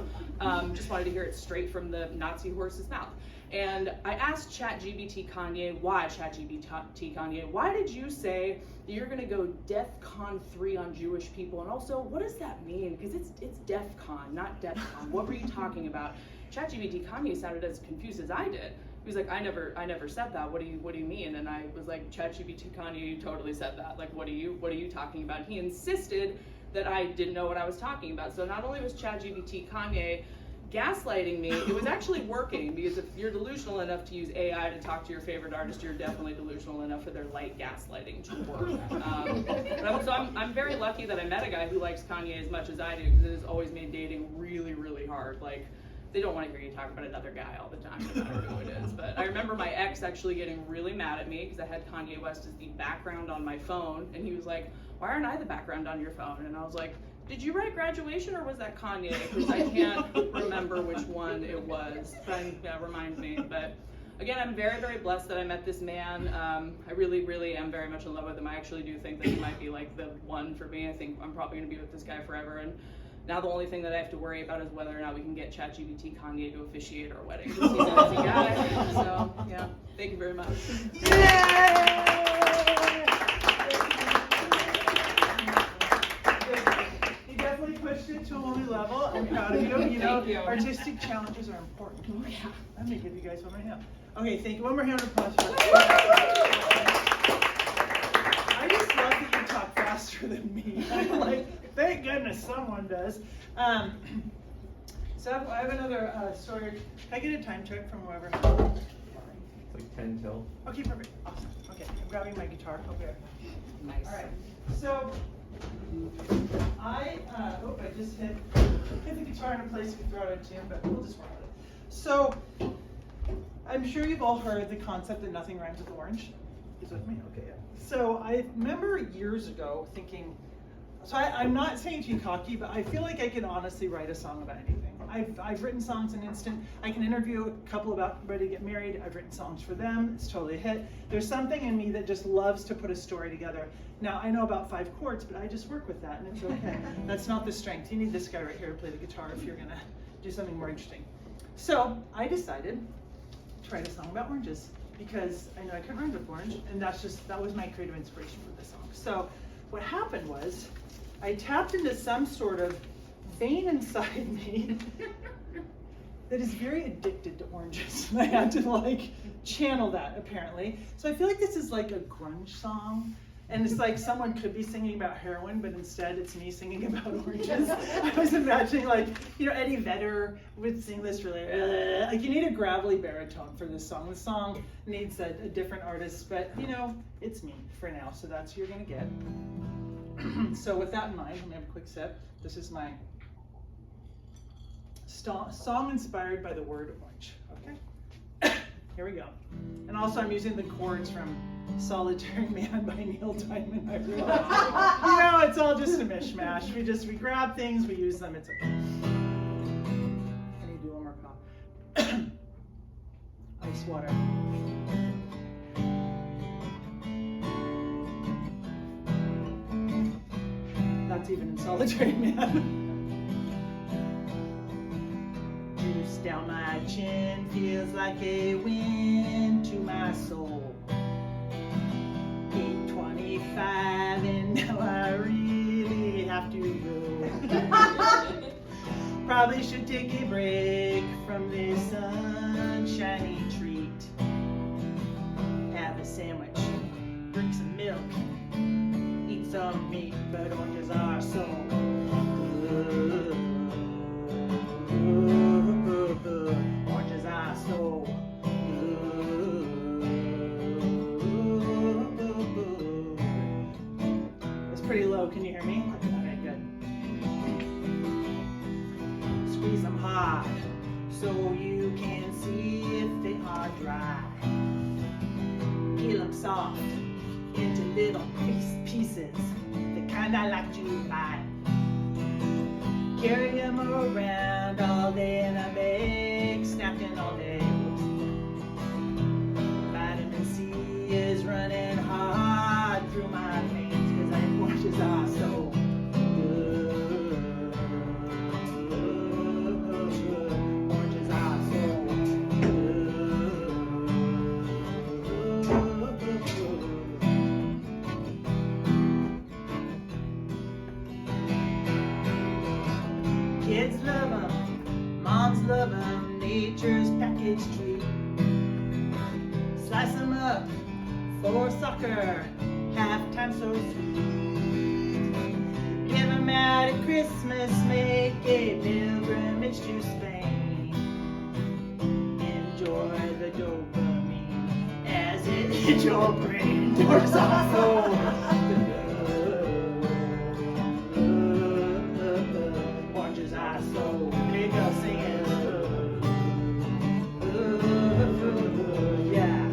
Just wanted to hear it straight from the Nazi horse's mouth. And I asked ChatGPT Kanye, why did you say that you're gonna go DEFCON 3 on Jewish people? And also, what does that mean? Because it's DEFCON, not DEFCON. What were you talking about? ChatGPT Kanye sounded as confused as I did. He was like, I never said that. What do you mean? And I was like, ChatGPT Kanye, you totally said that. Like, what are you talking about? He insisted that I didn't know what I was talking about. So not only was ChatGPT Kanye gaslighting me. It was actually working, because if you're delusional enough to use AI to talk to your favorite artist, you're definitely delusional enough for their light gaslighting to work. So I'm very lucky that I met a guy who likes Kanye as much as I do, because it has always made dating really, really hard. Like, they don't want to hear you talk about another guy all the time, no matter who it is. But I remember my ex actually getting really mad at me because I had Kanye West as the background on my phone, and he was like, "Why aren't I the background on your phone?" And I was like, "Did you write Graduation, or was that Kanye?" Because I can't remember which one it was. Remind me. But again, I'm very, very blessed that I met this man. I really, really am very much in love with him. I actually do think that he might be like the one for me. I think I'm probably going to be with this guy forever. And now the only thing that I have to worry about is whether or not we can get ChatGPT Kanye to officiate our wedding. He's a busy guy. So yeah, thank you very much. You definitely pushed it to a whole new level. I'm proud of you. You know, artistic challenges are important. Oh, yeah. I'm gonna give you guys one more hand. Okay, thank you. One more hand of applause. I just love that you talk faster than me. I'm like, thank goodness someone does. So I have another story. Can I get a time check from whoever? It's like 10 till. Okay, perfect. Awesome. Okay, I'm grabbing my guitar. Okay. Nice. All right. So I just hit the guitar in a place you can throw it into, but we'll just work with it. So I'm sure you've all heard the concept that nothing rhymes with orange. Is with me? Okay, yeah. So I remember years ago thinking, so I'm not saying to be cocky, but I feel like I can honestly write a song about anything. I've written songs in an instant. I can interview a couple about ready to get married. I've written songs for them. It's totally a hit. There's something in me that just loves to put a story together. Now, I know about 5 chords, but I just work with that, and it's okay. That's not the strength. You need this guy right here to play the guitar if you're going to do something more interesting. So I decided to write a song about oranges, because I know I could rhyme with orange, and that was my creative inspiration for this song. So what happened was I tapped into some sort of vein inside me that is very addicted to oranges. And I had to channel that, apparently. So I feel like this is like a grunge song. And it's like someone could be singing about heroin, but instead it's me singing about oranges. I was imagining Eddie Vedder would sing this really, you need a gravelly baritone for this song. The song needs a different artist, but it's me for now. So that's who you're gonna get. So with that in mind, let me have a quick sip. This is my song inspired by the word orange, okay? Here we go. And also I'm using the chords from Solitary Man by Neil Diamond. I realize. It's all just a mishmash. We grab things, we use them, it's okay. Can you do one more pop? Ice water. That's even in Solitary Man. Juice down my chin feels like a wind to my soul. 8:25 and now I really have to go. Probably should take a break from this sunshiny treat. Have a sandwich, drink some milk, eat some meat, but oranges are so good. Oranges are so good. It's pretty low, can you hear me? Okay, good. Squeeze them hard so you can see if they are dry. Peel them soft into little pieces, the kind I like to buy. Carry them around all day in a bag, snapping all day. Vitamin C is running hard through my veins, 'cause oranges are so good. Oranges are so good. Kids love them, moms love them, nature's package treat. Slice them up for soccer, halftime so sweet. Give them out at Christmas, make a pilgrimage to Spain. eat your brain. Doors are so. Oranges are so. There you go, sing it. Yeah.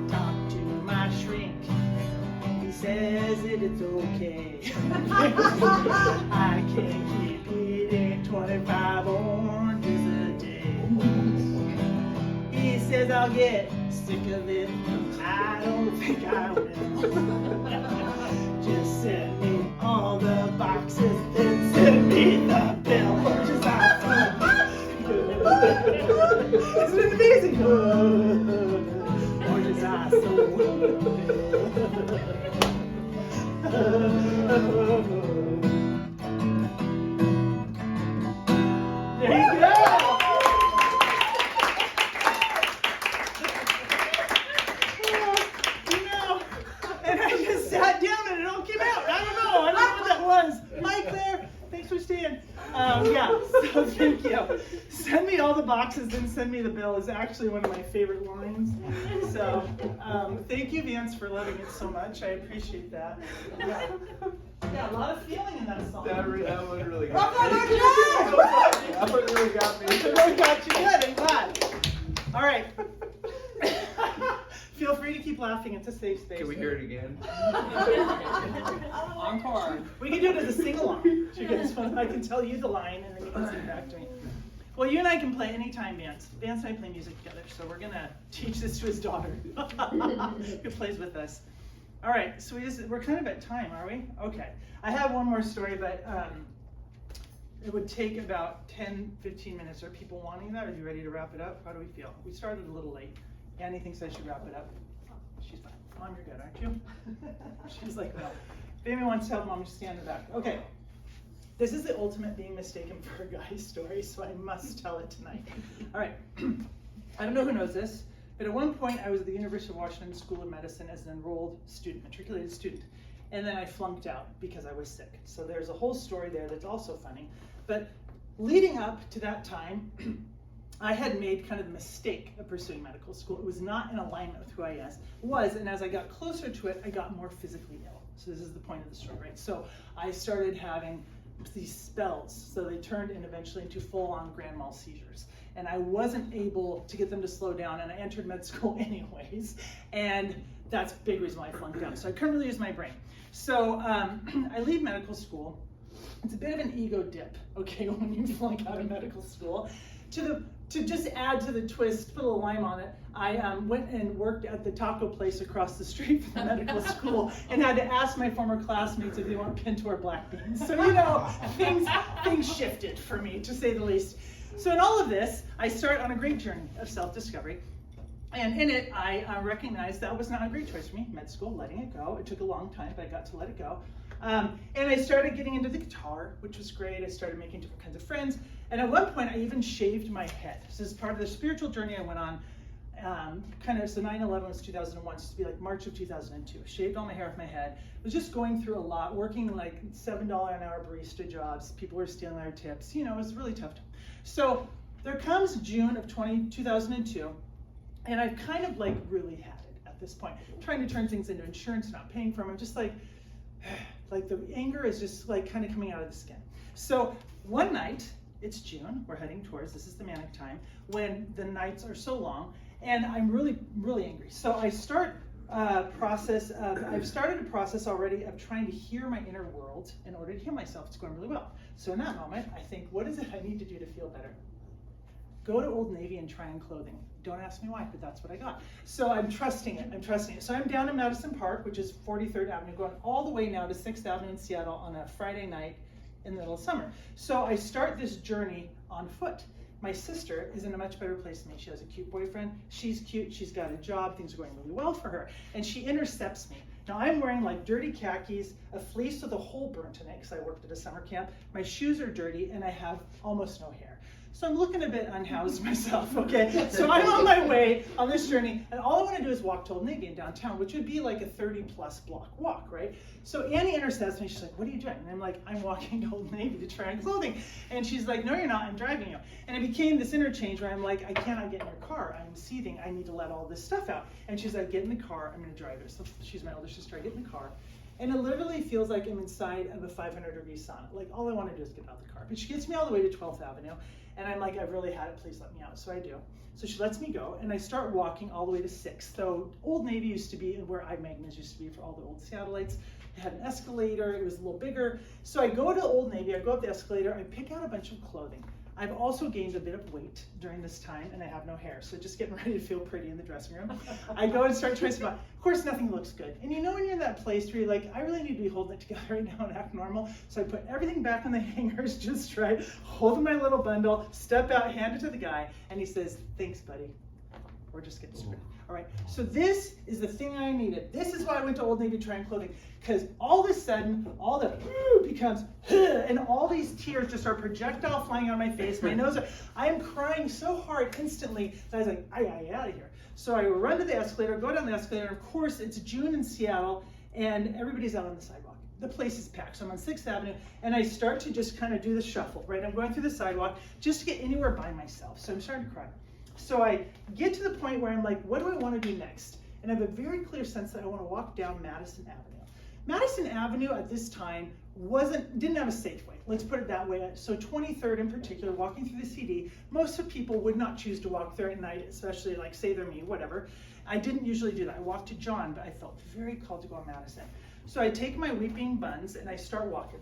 Talk to my shrink. He says that it's okay. I can't keep eating 25 oranges a day. He says I'll get sick of it. I don't think I will. Just send me all the boxes and send me the bill. Oranges are so good. Isn't it amazing? Oranges are so good. There you go. And I just sat down and it all came out. I don't know what that was. Mike there, thanks for staying. Yeah, so thank you. Send me all the boxes and send me the bill is actually one of my favorite lines. So thank you, Vance, for loving it so much. I appreciate that. Yeah, yeah, a lot of feeling in that song. That one really got me. That one really got me. It really got you good. I'm glad. All right. Feel free to keep laughing. It's a safe space. Can we hear it again? Encore. We can do it as a sing-along. You guys want? I can tell you the line and then you can sing back to me. Well, you and I can play anytime, Vance. Vance and I play music together, so we're gonna teach this to his daughter, who plays with us. All right, so we're kind of at time, are we? Okay. I have one more story, but it would take about 10, 15 minutes. Are people wanting that? Are you ready to wrap it up? How do we feel? We started a little late. Annie thinks I should wrap it up. She's fine. Mom, you're good, aren't you? She's like, no. If anyone wants to help, Mom, just stand in the back. Okay. This is the ultimate being mistaken for a guy story, so I must tell it tonight. All right. I don't know who knows this, but at one point I was at the University of Washington School of Medicine as an enrolled student, matriculated student, and then I flunked out because I was sick. So there's a whole story there that's also funny. But leading up to that time, I had made kind of the mistake of pursuing medical school. It was not in alignment with who I was, and as I got closer to it, I got more physically ill. So this is the point of the story, right? So I started having these spells, so they turned in eventually into full-on grand mal seizures. And I wasn't able to get them to slow down, and I entered med school anyways, and that's a big reason why I flunked out. So I couldn't really use my brain. So I leave medical school. It's a bit of an ego dip, okay, when you flunk out of medical school. To just add to the twist, put a little lime on it, I went and worked at the taco place across the street from the medical school and had to ask my former classmates if they want pinto or black beans. So, you know, things shifted for me, to say the least. So in all of this, I start on a great journey of self-discovery. And in it, I recognized that was not a great choice for me, med school, letting it go. It took a long time, but I got to let it go. And I started getting into the guitar, which was great. I started making different kinds of friends. And at one point, I even shaved my head. So this is part of the spiritual journey I went on. So 9/11 was 2001, so to be like March of 2002. Shaved all my hair off my head. Was just going through a lot, working like $7 an hour barista jobs. People were stealing our tips. You know, it was really tough. So there comes June of 2002, and I've kind of like really had it at this point. Trying to turn things into insurance, not paying for them. I'm just like the anger is just like kind of coming out of the skin. So one night, it's June, we're heading towards, this is the manic time, when the nights are so long, and I'm really, really angry. So I start I've started a process already of trying to hear my inner world in order to heal myself. It's going really well. So in that moment, I think, what is it I need to do to feel better? Go to Old Navy and try on clothing. Don't ask me why, but that's what I got. So I'm trusting it. So I'm down in Madison Park, which is 43rd Avenue, going all the way now to 6th Avenue in Seattle on a Friday night in the middle of summer. So I start this journey on foot. My sister is in a much better place than me. She has a cute boyfriend. She's cute. She's got a job. Things are going really well for her. And she intercepts me. Now I'm wearing like dirty khakis, a fleece with a hole burnt in it because I worked at a summer camp. My shoes are dirty and I have almost no hair. So I'm looking a bit unhoused myself, okay? So I'm on my way on this journey, and all I want to do is walk to Old Navy in downtown, which would be like a 30-plus block walk, right? So Annie intercepts me. She's like, what are you doing? And I'm like, I'm walking to Old Navy to try on clothing. And she's like, no, you're not. I'm driving you. And it became this interchange where I'm like, I cannot get in your car. I'm seething. I need to let all this stuff out. And she's like, get in the car. I'm going to drive you. So she's my older sister. I get in the car. And it literally feels like I'm inside of a 500-degree sauna. Like, all I want to do is get out of the car. But she gets me all the way to 12th Avenue. And I'm like, I've really had it. Please let me out. So I do. So she lets me go. And I start walking all the way to 6th. So Old Navy used to be where Magnus used to be for all the old Seattleites. It had an escalator. It was a little bigger. So I go to Old Navy. I go up the escalator. I pick out a bunch of clothing. I've also gained a bit of weight during this time, and I have no hair, so just getting ready to feel pretty in the dressing room. I go and start trying some on. Of course, nothing looks good. And you know when you're in that place where you're like, I really need to be holding it together right now and act normal. So I put everything back on the hangers just right, holding my little bundle, step out, hand it to the guy, and he says, thanks, buddy. We're just getting started. All right, so this is the thing I needed. This is why I went to Old Navy to try on clothing, because all of a sudden, all the becomes, and all these tears just are projectile flying on my face. My nose, I am crying so hard instantly that I was like, I out of here. So I run to the escalator, go down the escalator, and of course, it's June in Seattle, and everybody's out on the sidewalk. The place is packed. So I'm on 6th Avenue, and I start to just kind of do the shuffle, right? I'm going through the sidewalk just to get anywhere by myself. So I'm starting to cry. So I get to the point where I'm like, what do I want to do next? And I have a very clear sense that I want to walk down Madison Avenue. Madison Avenue at this time didn't have a Safeway. Let's put it that way. So 23rd in particular, walking through the CD, most of people would not choose to walk there at night, especially like say they're me, whatever. I didn't usually do that. I walked to John, but I felt very called to go on Madison. So I take my weeping buns and I start walking.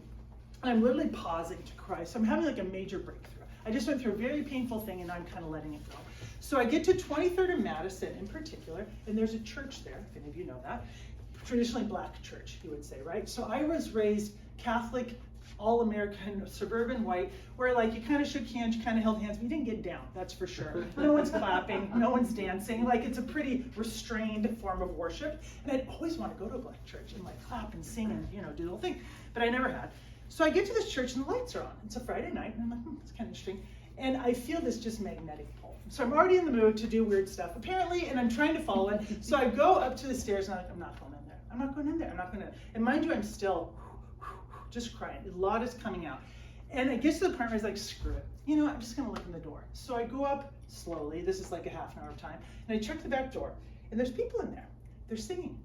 And I'm literally pausing to cry. So I'm having like a major breakthrough. I just went through a very painful thing and now I'm kind of letting it go. So I get to 23rd and Madison in particular, and there's a church there, if any of you know that. Traditionally black church, you would say, right? So I was raised Catholic, all-American, suburban white, where like you kind of shook hands, you kind of held hands, but you didn't get down, that's for sure. No one's clapping, no one's dancing. Like it's a pretty restrained form of worship. And I'd always want to go to a black church and like clap and sing and do the whole thing, but I never had. So I get to this church and the lights are on. It's a Friday night, and I'm like, it's kind of interesting. And I feel this just magnetic pull. So I'm already in the mood to do weird stuff, apparently, and I'm trying to follow it. So I go up to the stairs, and I'm like, I'm not going in there. I'm not going in there. I'm not going to. And mind you, I'm still just crying. A lot is coming out. And it gets to the point where I was like, screw it. I'm just going to look in the door. So I go up slowly. This is like a half an hour of time. And I check the back door, and there's people in there. They're singing.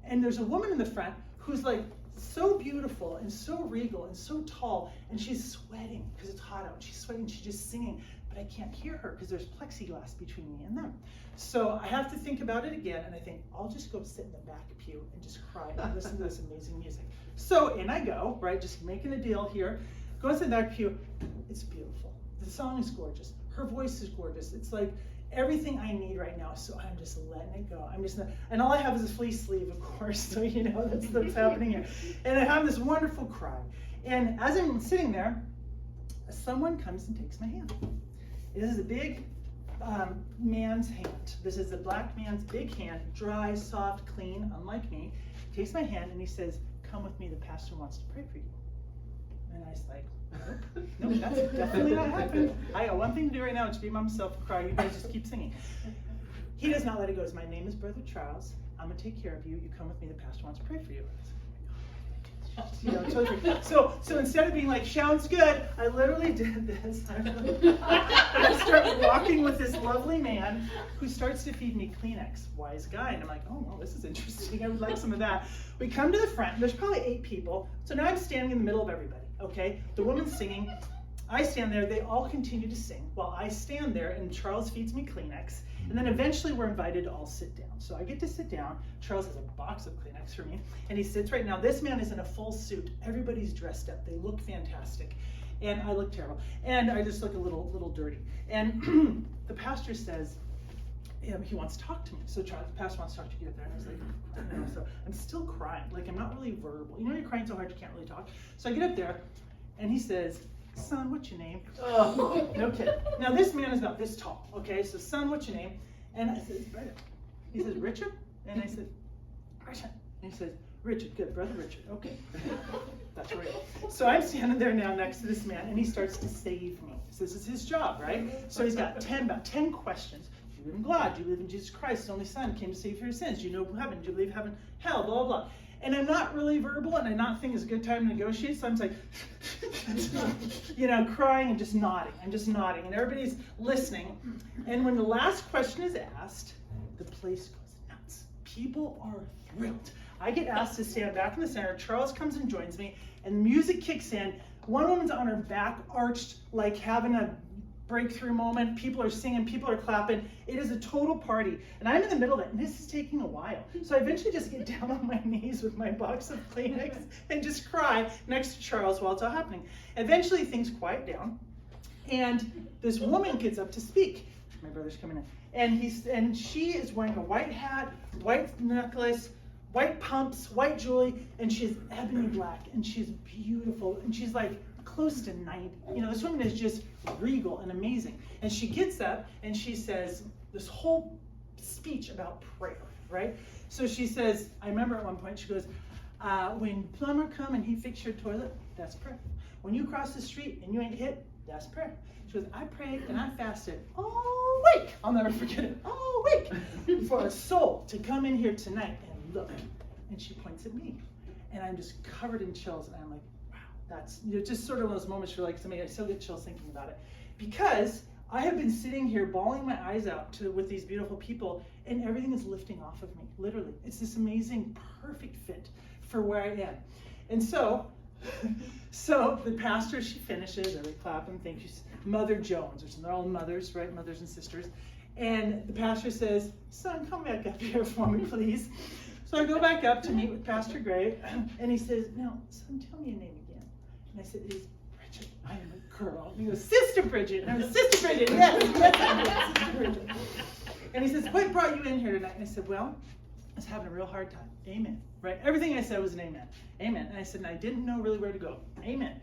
And there's a woman in the front who's like, so beautiful and so regal and so tall, and she's sweating because it's hot out. She's sweating, she's just singing, but I can't hear her because there's plexiglass between me and them. So I have to think about it again, and I think I'll just go sit in the back pew and just cry and listen to this amazing music. So in I go, right, just making a deal here. Go into the back pew. It's beautiful. The song is gorgeous. Her voice is gorgeous. It's like everything I need right now, so I'm just letting it go. And all I have is a fleece sleeve, of course, so that's happening here. And I have this wonderful cry. And as I'm sitting there, someone comes and takes my hand. This is a big man's hand. This is a black man's big hand, dry, soft, clean, unlike me. He takes my hand and he says, come with me, the pastor wants to pray for you. And I was like, nope, that's definitely not happening. I got one thing to do right now, it's be by myself and cry. You guys just keep singing. He does not let it go. My name is Brother Charles. I'm going to take care of you. You come with me. The pastor wants to pray for you. So instead of being like, sounds good, I literally did this. And I start walking with this lovely man who starts to feed me Kleenex. Wise guy. And I'm like, oh, well, this is interesting. I would like some of that. We come to the front. And there's probably 8 people. So now I'm standing in the middle of everybody. Okay, the woman's singing. I stand there. They all continue to sing while I stand there, and Charles feeds me Kleenex. And then eventually we're invited to all sit down. So I get to sit down. Charles has a box of Kleenex for me, and he sits right now. This man is in a full suit. Everybody's dressed up. They look fantastic, and I look terrible, and I just look a little dirty. And the pastor says, he wants to talk to me. So Charles, the pastor wants to talk to you there. And I was like, so I'm still crying. Like, I'm not really verbal. You're crying so hard you can't really talk. So I get up there, and he says, son, what's your name? Oh, no kidding. Now, this man is about this tall, okay? So, son, what's your name? And I said, Richard. He says, Richard? And I said, Richard. And he says, Richard, good, Brother Richard, okay. That's right. So I'm standing there now next to this man, and he starts to save me. So this is his job, right? So he's got about 10 questions. Do you live in God? Do you believe in Jesus Christ, his only son, came to save for your sins? Do you know heaven? Do you believe heaven, hell, blah, blah, blah. And I'm not really verbal, and I not think it's a good time to negotiate, so I'm like, crying and just nodding. I'm just nodding, and everybody's listening. And when the last question is asked, the place goes nuts. People are thrilled. I get asked to stand back in the center. Charles comes and joins me, and music kicks in. One woman's on her back, arched, like having a breakthrough moment. People are singing, people are clapping. It is a total party. And I'm in the middle of it, and this is taking a while. So I eventually just get down on my knees with my box of Kleenex and just cry next to Charles while it's all happening. Eventually things quiet down, and this woman gets up to speak. My brother's coming in. And she is wearing a white hat, white necklace, white pumps, white jewelry, and she's ebony black, and she's beautiful, and she's like close to 90. This woman is just regal and amazing. And she gets up and she says this whole speech about prayer, right? So she says, I remember at one point she goes, when plumber come and he fix your toilet, that's prayer. When you cross the street and you ain't hit, that's prayer. She goes, I prayed and I fasted all week. I'll never forget it. All week for a soul to come in here tonight and look. And she points at me, and I'm just covered in chills, and I'm like, wow, that's just sort of those moments where, like, to me, I still get chills thinking about it, because I have been sitting here bawling my eyes out with these beautiful people, and everything is lifting off of me, literally. It's this amazing, perfect fit for where I am. And so the pastor, she finishes, every clapping, thank you, Mother Jones, they're all mothers, right, mothers and sisters, and the pastor says, son, come back up here for me, please. So I go back up to meet with Pastor Gray, and he says, now, son, tell me your name again. And I said, it is Bridget. I am a girl. And he goes, Sister Bridget. And I was, Sister Bridget, yes, I am, Sister Bridget. And he says, what brought you in here tonight? And I said, well, I was having a real hard time. Amen. Right? Everything I said was an amen. Amen. And I said, and I didn't know really where to go. Amen.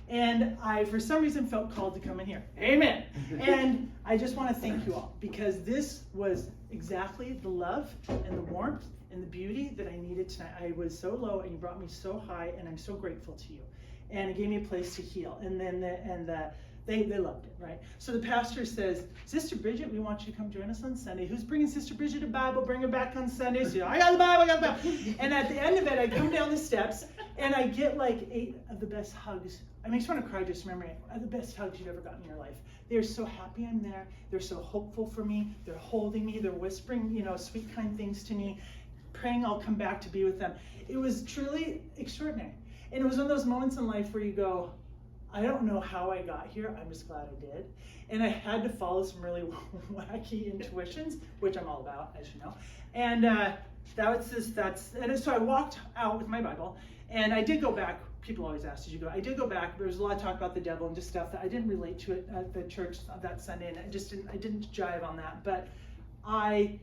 And I, for some reason, felt called to come in here. Amen. And I just want to thank you all, because this was exactly the love and the warmth and the beauty that I needed tonight. I was so low, and you brought me so high, and I'm so grateful to you. And it gave me a place to heal. And then they loved it, right? So the pastor says, Sister Bridget, we want you to come join us on Sunday. Who's bringing Sister Bridget a Bible? Bring her back on Sunday. So I got the Bible, I got the Bible. And at the end of it, I come down the steps, and I get like 8 of the best hugs. I makes me want to cry just remembering it. The best hugs you've ever gotten in your life. They're so happy I'm there. They're so hopeful for me. They're holding me. They're whispering, sweet, kind things to me, praying I'll come back to be with them. It was truly extraordinary. And it was one of those moments in life where you go, I don't know how I got here. I'm just glad I did. And I had to follow some really wacky intuitions, which I'm all about, as you know. And so I walked out with my Bible, and I did go back. People always ask, did you go? I did go back. There was a lot of talk about the devil and just stuff that I didn't relate to it at the church that Sunday, and I didn't jive on that. But I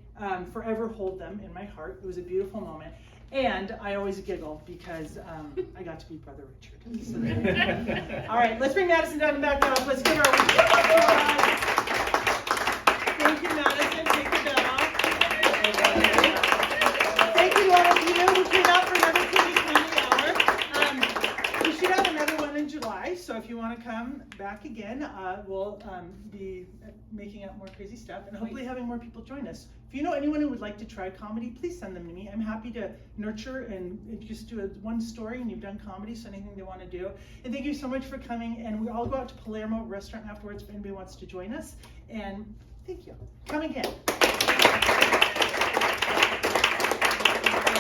forever hold them in my heart. It was a beautiful moment. And I always giggle because I got to be Brother Richard. So, all right, let's bring Madison down and back up. Let's give her a Thank you, Madison. Take your bell off. Thank you to all of you who came out for another Quiggy Candy Hour. We should have another one in July, so if you want to come back again, we'll be making up more crazy stuff and hopefully having more people join us. If you know anyone who would like to try comedy, please send them to me. I'm happy to nurture and just do one story, and you've done comedy, so anything they want to do. And thank you so much for coming, and we all go out to Palermo restaurant afterwards if anybody wants to join us. And thank you. Come again.